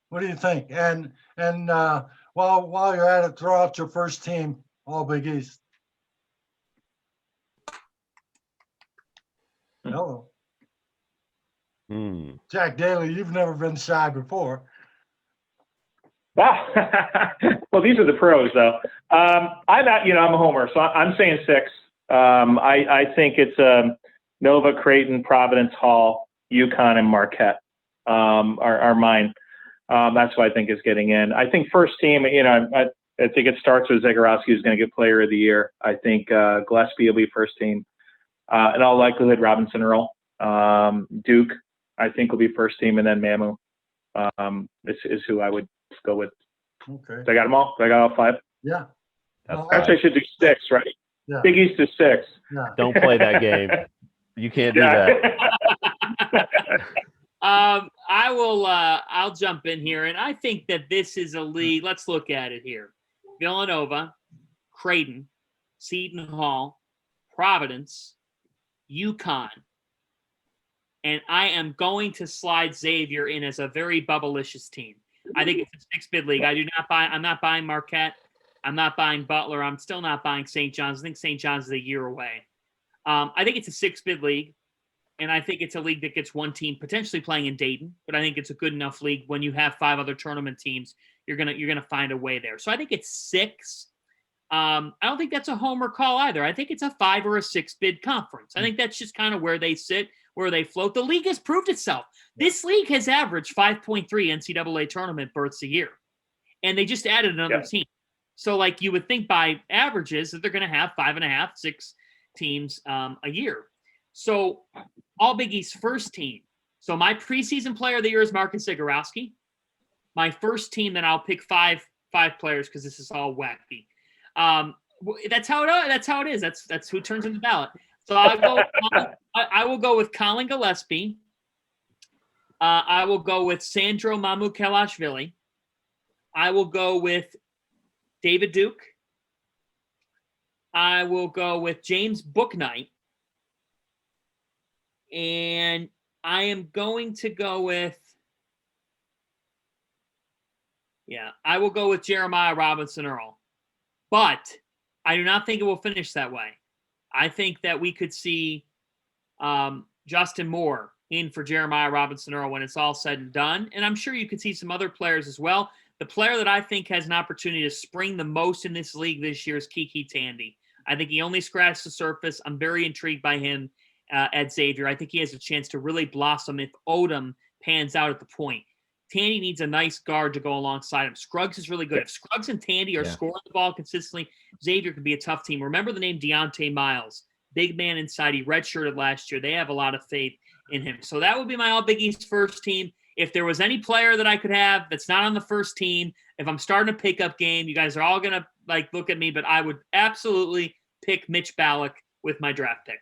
What do you think? And while you're at it, throw out your first team, all Big East. Hello. Jack Daley, you've never been shy before. Wow. Well, these are the pros, though. I'm a homer, so I'm saying 6. I think it's Nova, Creighton, Providence, Hall, UConn, and Marquette are mine. That's what I think is getting in. I think first team, I think it starts with Zagorowski, who's going to get Player of the Year. I think Gillespie will be first team. In all likelihood, Robinson Earl. Duke, I think, will be first team, and then Mamu is who I would go with. Okay. I got them all. I got all 5. Yeah. That's No, Actually, I should do 6, right? Yeah. Big East is 6. Yeah. Don't play that game. You can't do that. I will. I'll jump in here, and I think that this is a league. Let's look at it here: Villanova, Creighton, Seton Hall, Providence, UConn, and I am going to slide Xavier in as a very bubblicious team. I think it's a 6-bid league. I'm not buying Marquette. I'm not buying Butler. I'm still not buying St. John's. I think St. John's is a year away. I think it's a 6-bid league, and I think it's a league that gets one team potentially playing in Dayton. But I think it's a good enough league. When you have 5 other tournament teams, you're gonna find a way there. So I think it's 6. I don't think that's a homer call either. I think it's a 5 or a 6-bid conference. I think that's just kind of where they sit, where they float. The league has proved itself. This league has averaged 5.3 NCAA tournament berths a year, and they just added another team. So, like, you would think by averages that they're going to have 5.5, 6 teams a year. So, all Big East first team. So, my preseason player of the year is Marcus Zagorowski. My first team, then I'll pick five players because this is all wacky. That's how it is. That's who turns in the ballot. So I will go with Colin Gillespie. I will go with Sandro Mamukelashvili. I will go with David Duke. I will go with James Bouknight. And I am going to go with, I will go with Jeremiah Robinson Earl. But I do not think it will finish that way. I think that we could see Justin Moore in for Jeremiah Robinson Earl when it's all said and done. And I'm sure you could see some other players as well. The player that I think has an opportunity to spring the most in this league this year is Kiki Tandy. I think he only scratched the surface. I'm very intrigued by him at Xavier. I think he has a chance to really blossom if Odom pans out at the point. Tandy needs a nice guard to go alongside him. Scruggs is really good. If Scruggs and Tandy are scoring the ball consistently, Xavier could be a tough team. Remember the name Deontay Miles, big man inside. He redshirted last year. They have a lot of faith in him. So that would be my All Big East first team. If there was any player that I could have that's not on the first team, if I'm starting a pickup game, you guys are all going to look at me, but I would absolutely pick Mitch Ballack with my draft pick.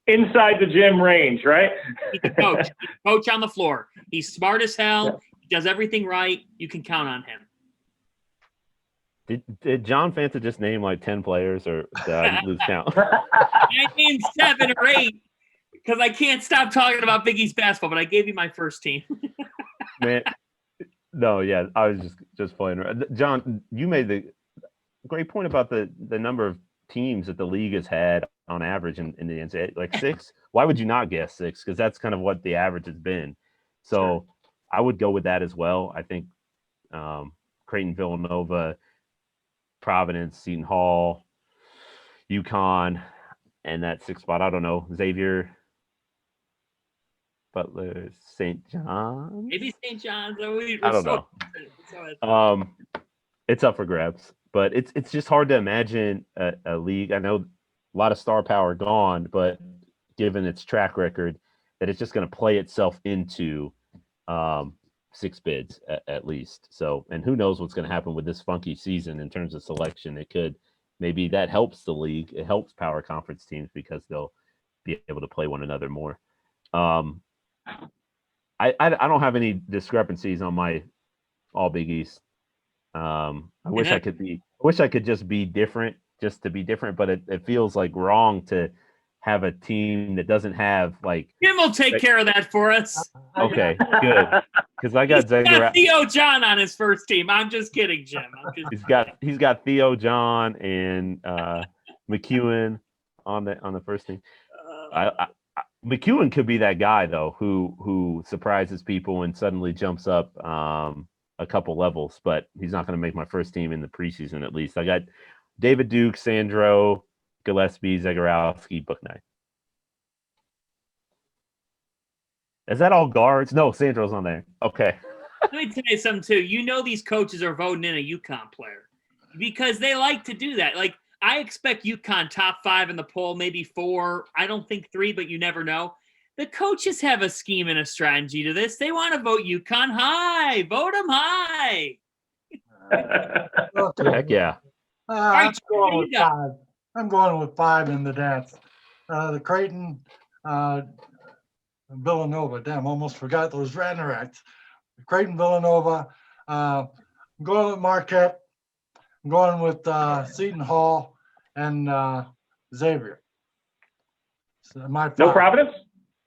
Inside the gym range, right? He's a coach. He's a coach on the floor. He's smart as hell. He does everything right. You can count on him. Did John Fanta just name like 10 players, or did I lose count? I named 7 or 8 because I can't stop talking about Big East basketball, but I gave you my first team. Man, no, yeah, I was just playing. John, you made the great point about the number of teams that the league has had on average in the NCAA, like 6. Why would you not guess 6? Because that's kind of what the average has been. So I would go with that as well. I think Creighton, Villanova, Providence, Seton Hall, UConn, and that 6th spot. I don't know, Xavier, Butler, St. John's. Maybe St. John's. I don't know. It's up for grabs, but it's just hard to imagine a league. I know a lot of star power gone, but given its track record, that it's just going to play itself into 6 bids at least. So, and who knows what's going to happen with this funky season in terms of selection. It could, maybe that helps the league. It helps power conference teams because they'll be able to play one another more. I don't have any discrepancies on my All Big East. I wish I could just be different, just to be different, but it feels like wrong to have a team that doesn't have Jim will take care of that for us. Okay, good. Because I got Theo John on his first team. I'm just kidding, Jim. He's got Theo John and McEwen on the first team. McEwen could be that guy though who surprises people and suddenly jumps up a couple levels, but he's not going to make my first team in the preseason at least. I got David Duke, Sandro, Gillespie, Zagorowski, Bouknight. Is that all guards? No, Sandro's on there. Okay. Let me tell you something too. You know these coaches are voting in a UConn player because they like to do that. I expect UConn top 5 in the poll, maybe 4. I don't think 3, but you never know. the coaches have a scheme and a strategy to this. They want to vote UConn high. Vote them high. Okay. Heck yeah. I'm going with 5. I'm going with 5 in the dance. The Creighton, Villanova. Damn, almost forgot those Ranorets. Creighton, Villanova. I'm going with Marquette. I'm going with Seton Hall and Xavier. So my 5. No Providence?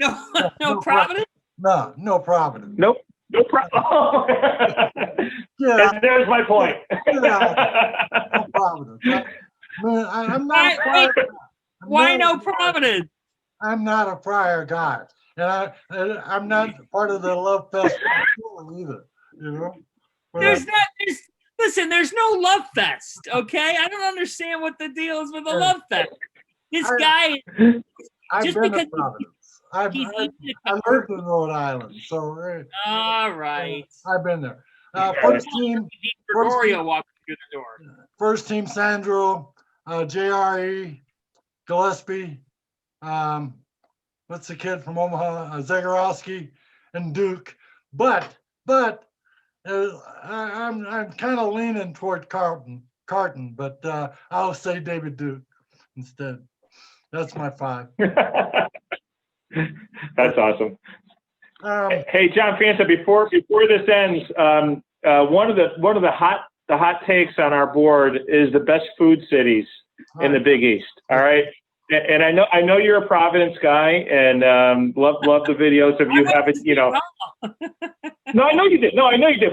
No Providence? No Providence. Nope. No problem. Yeah. And there's my point. Yeah. No Providence. I'm not. Why no Providence? I'm not a prior guy, and I'm not part of the love fest either. You know. Listen, there's no love fest. Okay, I don't understand what the deal is with the love fest. This guy, I've been to Providence. I lived in Rhode Island, so. All right. I've been there. First team. Gregorio walking through the door. First team: Sandro, JRE, Gillespie. What's the kid from Omaha? Zagorowski and Duke. But I'm kind of leaning toward Carton, but I'll say David Duke instead. That's my 5. That's awesome. Hey, John Fanta, before this ends, one of the hot takes on our board is the best food cities in the Big East. All right. And I know you're a Providence guy, and love the videos of you having, you know. No, I know you did.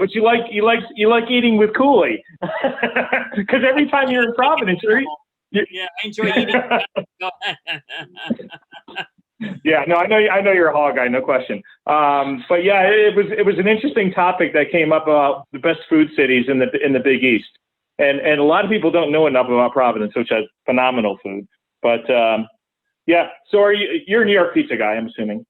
But you like eating with Cooley, because every time you're in Providence, yeah, I enjoy eating. Go ahead. Yeah, no, I know you're a hog guy, no question. But yeah, it was an interesting topic that came up about the best food cities in the Big East, and a lot of people don't know enough about Providence, which has phenomenal food. But yeah, so you're a New York pizza guy, I'm assuming.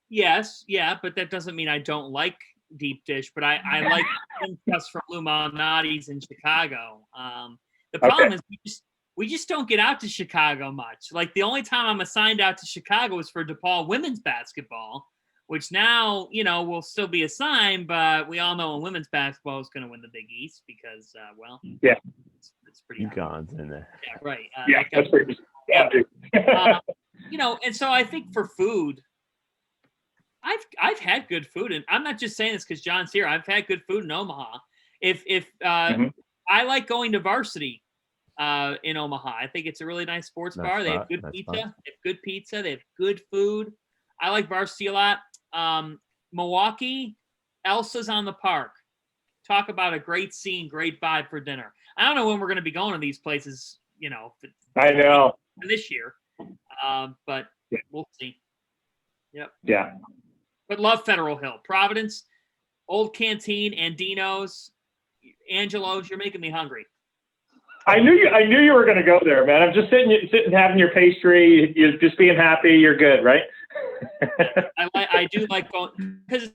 Yes, yeah, but that doesn't mean I don't like deep dish. But I like just from Lou Malnati's in Chicago. The problem is we just don't get out to Chicago much. Like the only time I'm assigned out to Chicago was for DePaul women's basketball, which now, you know, will still be assigned, but we all know when women's basketball is going to win the Big East because, yeah, it's pretty UConn's in there. Yeah, right. Yeah, that's pretty. Yeah. You know, and so I think for food, I've had good food, and I'm not just saying this because John's here. I've had good food in Omaha. I like going to Varsity in Omaha. I think it's a really nice sports bar. They have good pizza. They have good pizza. They have good food. I like Varsity a lot. Milwaukee, Elsa's on the Park. Talk about a great scene, great vibe for dinner. I don't know when we're going to be going to these places, you know. I know. This year. But we'll see. Yep. Yeah. But love Federal Hill. Providence, Old Canteen, Andino's, Angelo's. You're making me hungry. I knew you were going to go there, man. I'm just sitting having your pastry. You're just being happy. You're good, right? I do like going because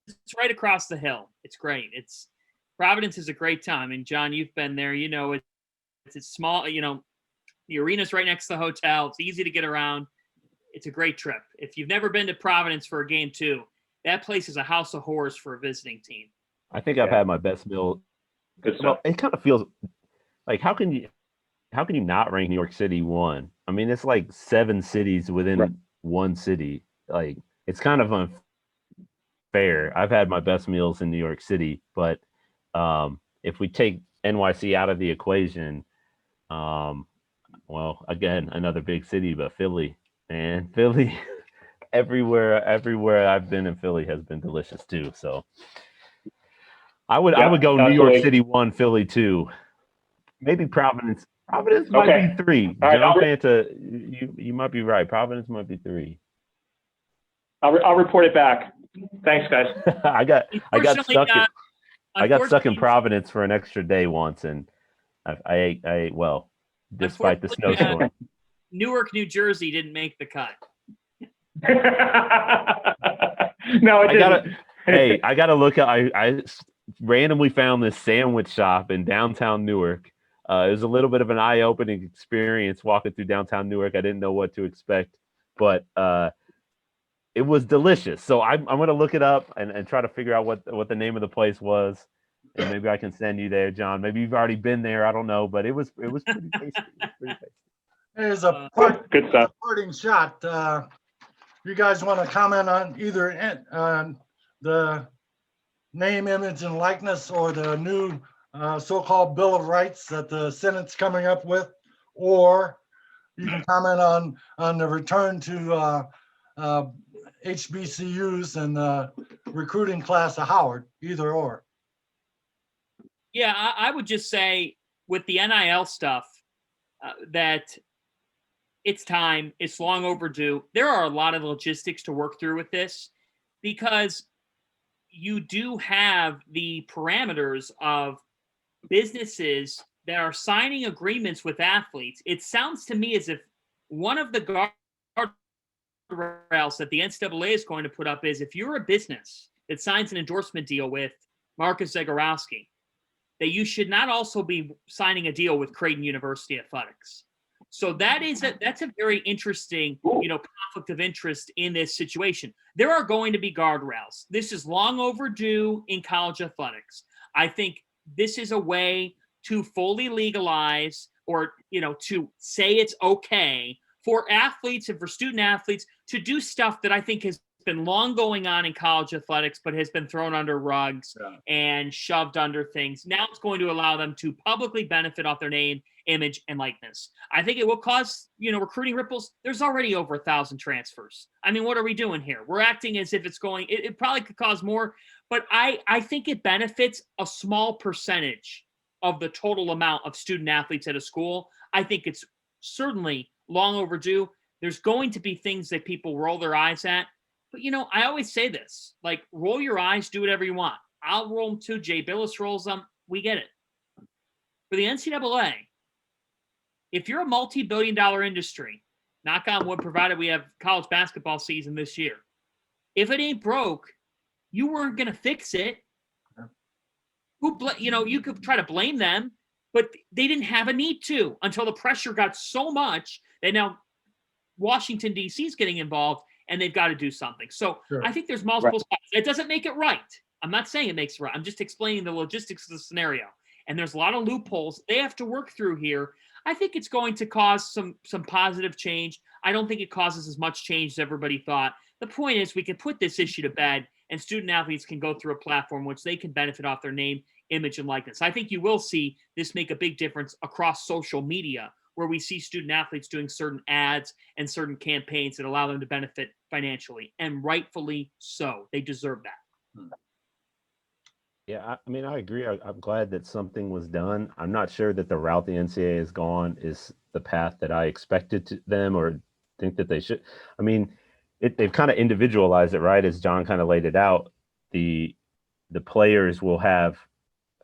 it's right across the hill. It's great. Providence is a great time. And John, you've been there. You know, it's small. You know, the arena's right next to the hotel. It's easy to get around. It's a great trip. If you've never been to Providence for a game too, that place is a house of horrors for a visiting team. I think I've had my best meal. Well, it kind of feels like how can you not rank New York City 1? I mean, it's like 7 cities within one city. Like it's kind of unfair. I've had my best meals in New York City, but if we take NYC out of the equation, well, again, another big city, but Philly. And Philly, everywhere I've been in Philly has been delicious too. So I would go New York City 1, Philly 2, maybe Providence. Providence might be 3. John Fanta, you might be right. Providence might be 3. I'll report it back. Thanks, guys. I got stuck in Providence for an extra day once, and I ate well, despite the snowstorm. Newark, New Jersey didn't make the cut. No, it didn't. I gotta look at. I randomly found this sandwich shop in downtown Newark. It was a little bit of an eye-opening experience walking through downtown Newark. I didn't know what to expect. but it was delicious. So I'm going to look it up and try to figure out what the name of the place was. And maybe I can send you there, John. Maybe you've already been there. I don't know, but it was pretty tasty. Here's a Good stuff. parting shot. You guys want to comment on either the name, image, and likeness, or the new so-called Bill of Rights that the Senate's coming up with, or you can comment on the return to HBCUs and the recruiting class of Howard, either or. Yeah, I would just say with the NIL stuff that it's time. It's long overdue. There are a lot of logistics to work through with this because you do have the parameters of businesses that are signing agreements with athletes. It sounds to me as if one of the guardrails that the NCAA is going to put up is if you're a business that signs an endorsement deal with Marcus Zagorowski, that you should not also be signing a deal with Creighton University Athletics. So that's a very interesting, conflict of interest in this situation. There are going to be guardrails. This is long overdue in college athletics. I think this is a way to fully legalize or, to say it's okay for athletes and for student athletes to do stuff that I think has been long going on in college athletics, but has been thrown under rugs and shoved under things. Now it's going to allow them to publicly benefit off their name, image, and likeness. I think it will cause, recruiting ripples. There's already over 1,000 transfers. I mean, what are we doing here? We're acting as if it's going, it probably could cause more, but I think it benefits a small percentage of the total amount of student athletes at a school. I think it's certainly long overdue. There's going to be things that people roll their eyes at. But, I always say this, like, roll your eyes, do whatever you want. I'll roll them too. Jay Billis rolls them. We get it. For the NCAA, if you're a multi-billion-dollar industry, knock on wood, provided we have college basketball season this year, if it ain't broke, you weren't going to fix it. You could try to blame them, but they didn't have a need to until the pressure got so much that now Washington, D.C. is getting involved, and they've got to do something. So I think there's multiple sides. It doesn't make it right. I'm not saying it makes it right. I'm just explaining the logistics of the scenario. And there's a lot of loopholes they have to work through here. I think it's going to cause some positive change. I don't think it causes as much change as everybody thought. The point is we can put this issue to bed, and student athletes can go through a platform which they can benefit off their name, image, and likeness. I think you will see this make a big difference across social media, where we see student athletes doing certain ads and certain campaigns that allow them to benefit financially, and rightfully so. They deserve that. Yeah, I agree. I'm glad that something was done. I'm not sure that the route the NCAA has gone is the path that I expected them or think that they should. They've kind of individualized it, right? As John kind of laid it out, the players will have,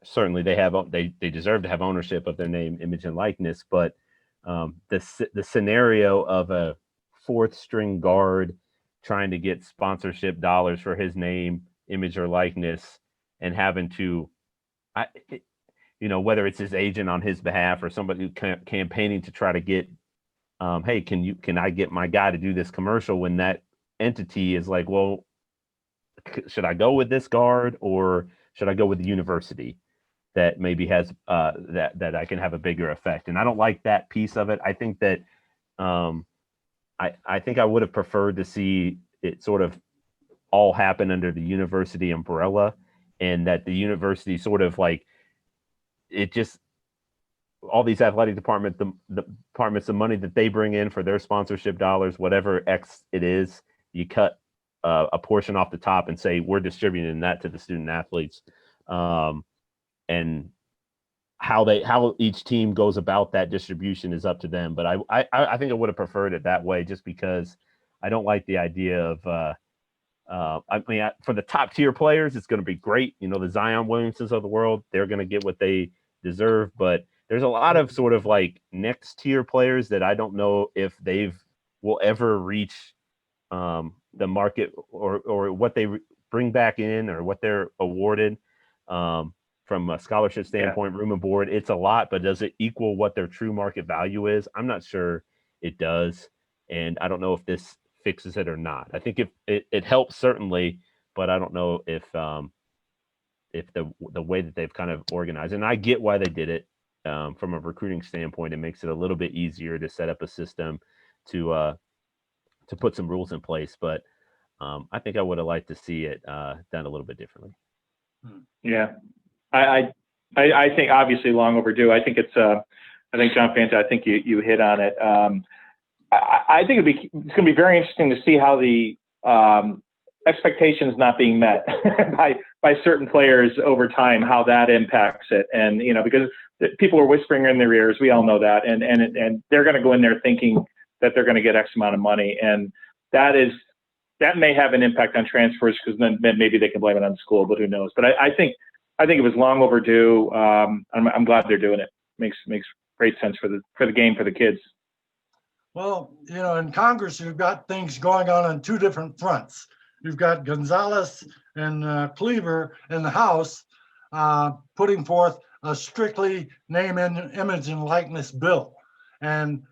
certainly they deserve to have ownership of their name, image, and likeness, but the scenario of a fourth string guard trying to get sponsorship dollars for his name, image, or likeness, and having to, whether it's his agent on his behalf or somebody campaigning to try to get, hey, can I get my guy to do this commercial, when that entity is like, well, should I go with this guard or should I go with the university that maybe has that I can have a bigger effect? And I don't like that piece of it. I think that I think I would have preferred to see it sort of all happen under the university umbrella, and that the university sort of like it just all these athletic departments, the departments, the money that they bring in for their sponsorship dollars, whatever X it is, you cut a portion off the top and say we're distributing that to the student athletes. And how each team goes about that distribution is up to them. But I think I would have preferred it that way, just because I don't like the idea of for the top tier players, it's going to be great. The Zion Williamsons of the world, they're going to get what they deserve. But there's a lot of sort of like next tier players that I don't know if will ever reach the market or what they bring back in or what they're awarded. From a scholarship standpoint, room and board, it's a lot, but does it equal what their true market value is? I'm not sure it does. And I don't know if this fixes it or not. I think if it helps certainly, but I don't know if the way that they've kind of organized, and I get why they did it from a recruiting standpoint. It makes it a little bit easier to set up a system to put some rules in place. But I think I would have liked to see it done a little bit differently. Yeah, I think obviously long overdue. I think it's I think John Fanta, I think you hit on it. I think it's going to be very interesting to see how the expectations not being met by certain players over time, how that impacts it. And, because people are whispering in their ears, we all know that. And they're going to go in there thinking that they're going to get X amount of money. And that may have an impact on transfers, because then maybe they can blame it on the school, but who knows? But I think it was long overdue. I'm glad they're doing it. Makes great sense for the game, for the kids. Well, in Congress, you've got things going on two different fronts. You've got Gonzalez and Cleaver in the House putting forth a strictly name, image, and likeness bill. And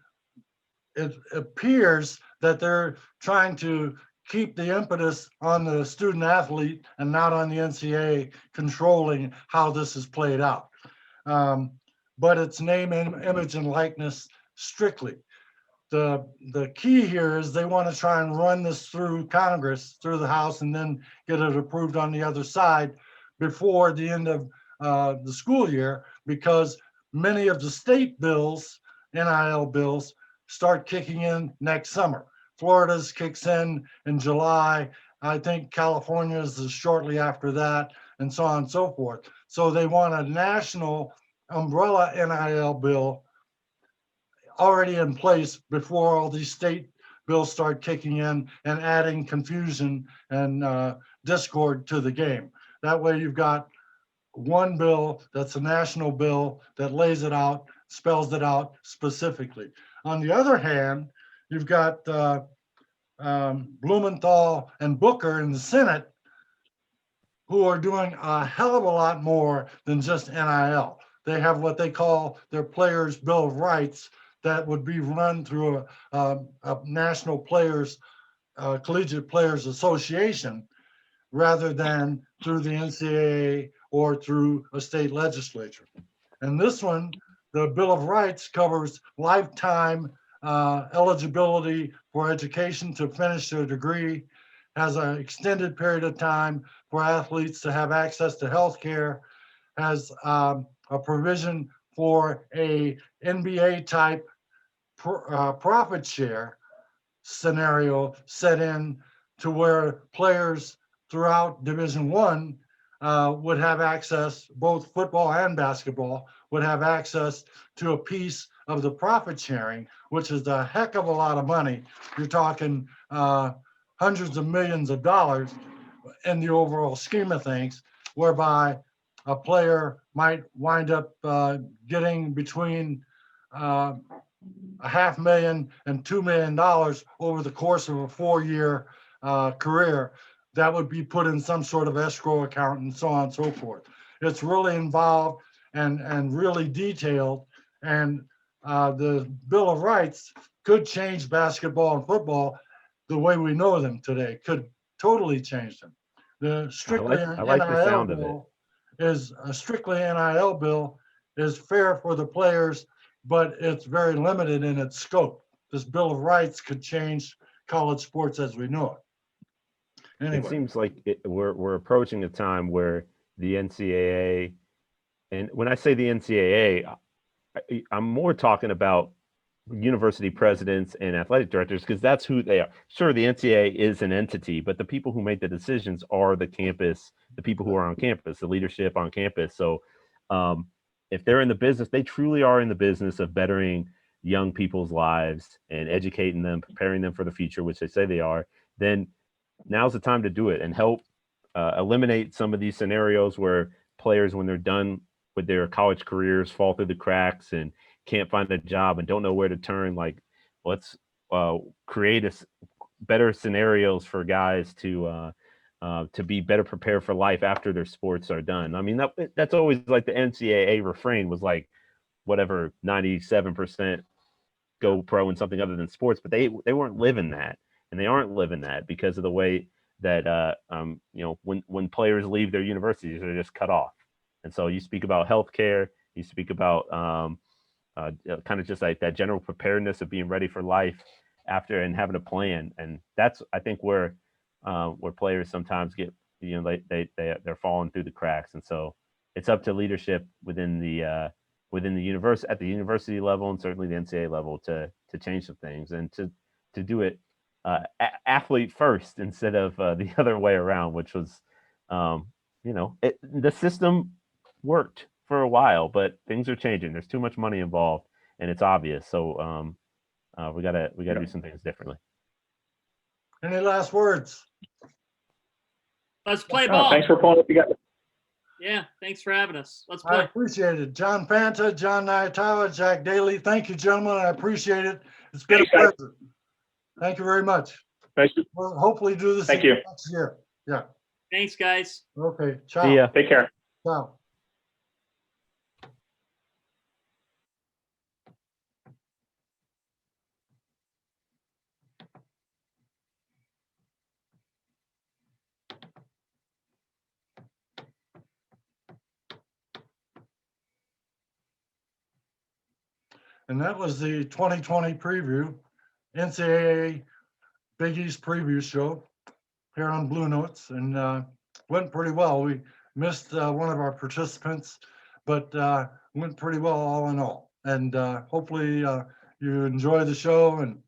it appears that they're trying to keep the impetus on the student athlete and not on the NCAA controlling how this is played out. But it's name, image, and likeness strictly. The key here is they want to try and run this through Congress, through the House, and then get it approved on the other side before the end of the school year, because many of the state bills, NIL bills, start kicking in next summer. Florida's kicks in July. I think California's is shortly after that, and so on and so forth. So they want a national umbrella NIL bill already in place before all these state bills start kicking in and adding confusion and discord to the game. That way you've got one bill that's a national bill that lays it out, spells it out specifically. On the other hand, you've got Blumenthal and Booker in the Senate, who are doing a hell of a lot more than just NIL. They have what they call their Players' Bill of Rights that would be run through a national players, collegiate players association, rather than through the NCAA or through a state legislature. And this one, the Bill of Rights, covers lifetime eligibility for education to finish their degree, has an extended period of time for athletes to have access to health care, has a provision for a NBA type profit share scenario set in to where players throughout Division I would have access, both football and basketball, would have access to a piece of the profit sharing, which is a heck of a lot of money. You're talking hundreds of millions of dollars in the overall scheme of things, whereby a player might wind up getting between $500,000 and $2 million over the course of a 4-year career. That would be put in some sort of escrow account and so on and so forth. It's really involved and really detailed. And the Bill of Rights could change basketball and football the way we know them today, could totally change them. The strictly I like the sound of it. Is a strictly NIL bill is fair for the players, but it's very limited in its scope. This Bill of Rights could change college sports as we know it. Anyway. It seems like we're approaching a time where the NCAA, and when I say the NCAA, I'm more talking about university presidents and athletic directors, because that's who they are. Sure, the NCAA is an entity, but the people who make the decisions are the campus, the people who are on campus, the leadership on campus. So if they're in the business, they truly are in the business of bettering young people's lives and educating them, preparing them for the future, which they say they are, then now's the time to do it and help eliminate some of these scenarios where players, when they're done with their college careers, fall through the cracks and can't find a job and don't know where to turn. Like, let's create better scenarios for guys to be better prepared for life after their sports are done. I mean, that's always like the NCAA refrain was like, whatever, 97% go pro in something other than sports, but they weren't living that, and they aren't living that because of the way that when players leave their universities, they're just cut off. And so you speak about healthcare, you speak about kind of just like that general preparedness of being ready for life after and having a plan, and that's I think where players sometimes get they're falling through the cracks, and so it's up to leadership within the universe at the university level and certainly the NCAA level to change some things and to do it athlete first instead of the other way around, which was the system worked for a while, but things are changing. There's too much money involved, and it's obvious. So we gotta do some things differently. Any last words? Let's play ball. Thanks for pulling it together. Yeah, thanks for having us. Let's I play. appreciate it. Jon Fanta, Jon Nyatawa, Jack Daley. Thank you, gentlemen. I appreciate it. It's been a pleasure. Thank you very much. Thanks. We'll hopefully do this Thank you. next year. Yeah. Thanks, guys. Okay. Ciao. See ya. Take care. Ciao. And that was the 2020 preview, NCAA Big East preview show here on Blue Notes, and went pretty well. We missed one of our participants, but went pretty well all in all. And hopefully you enjoy the show. And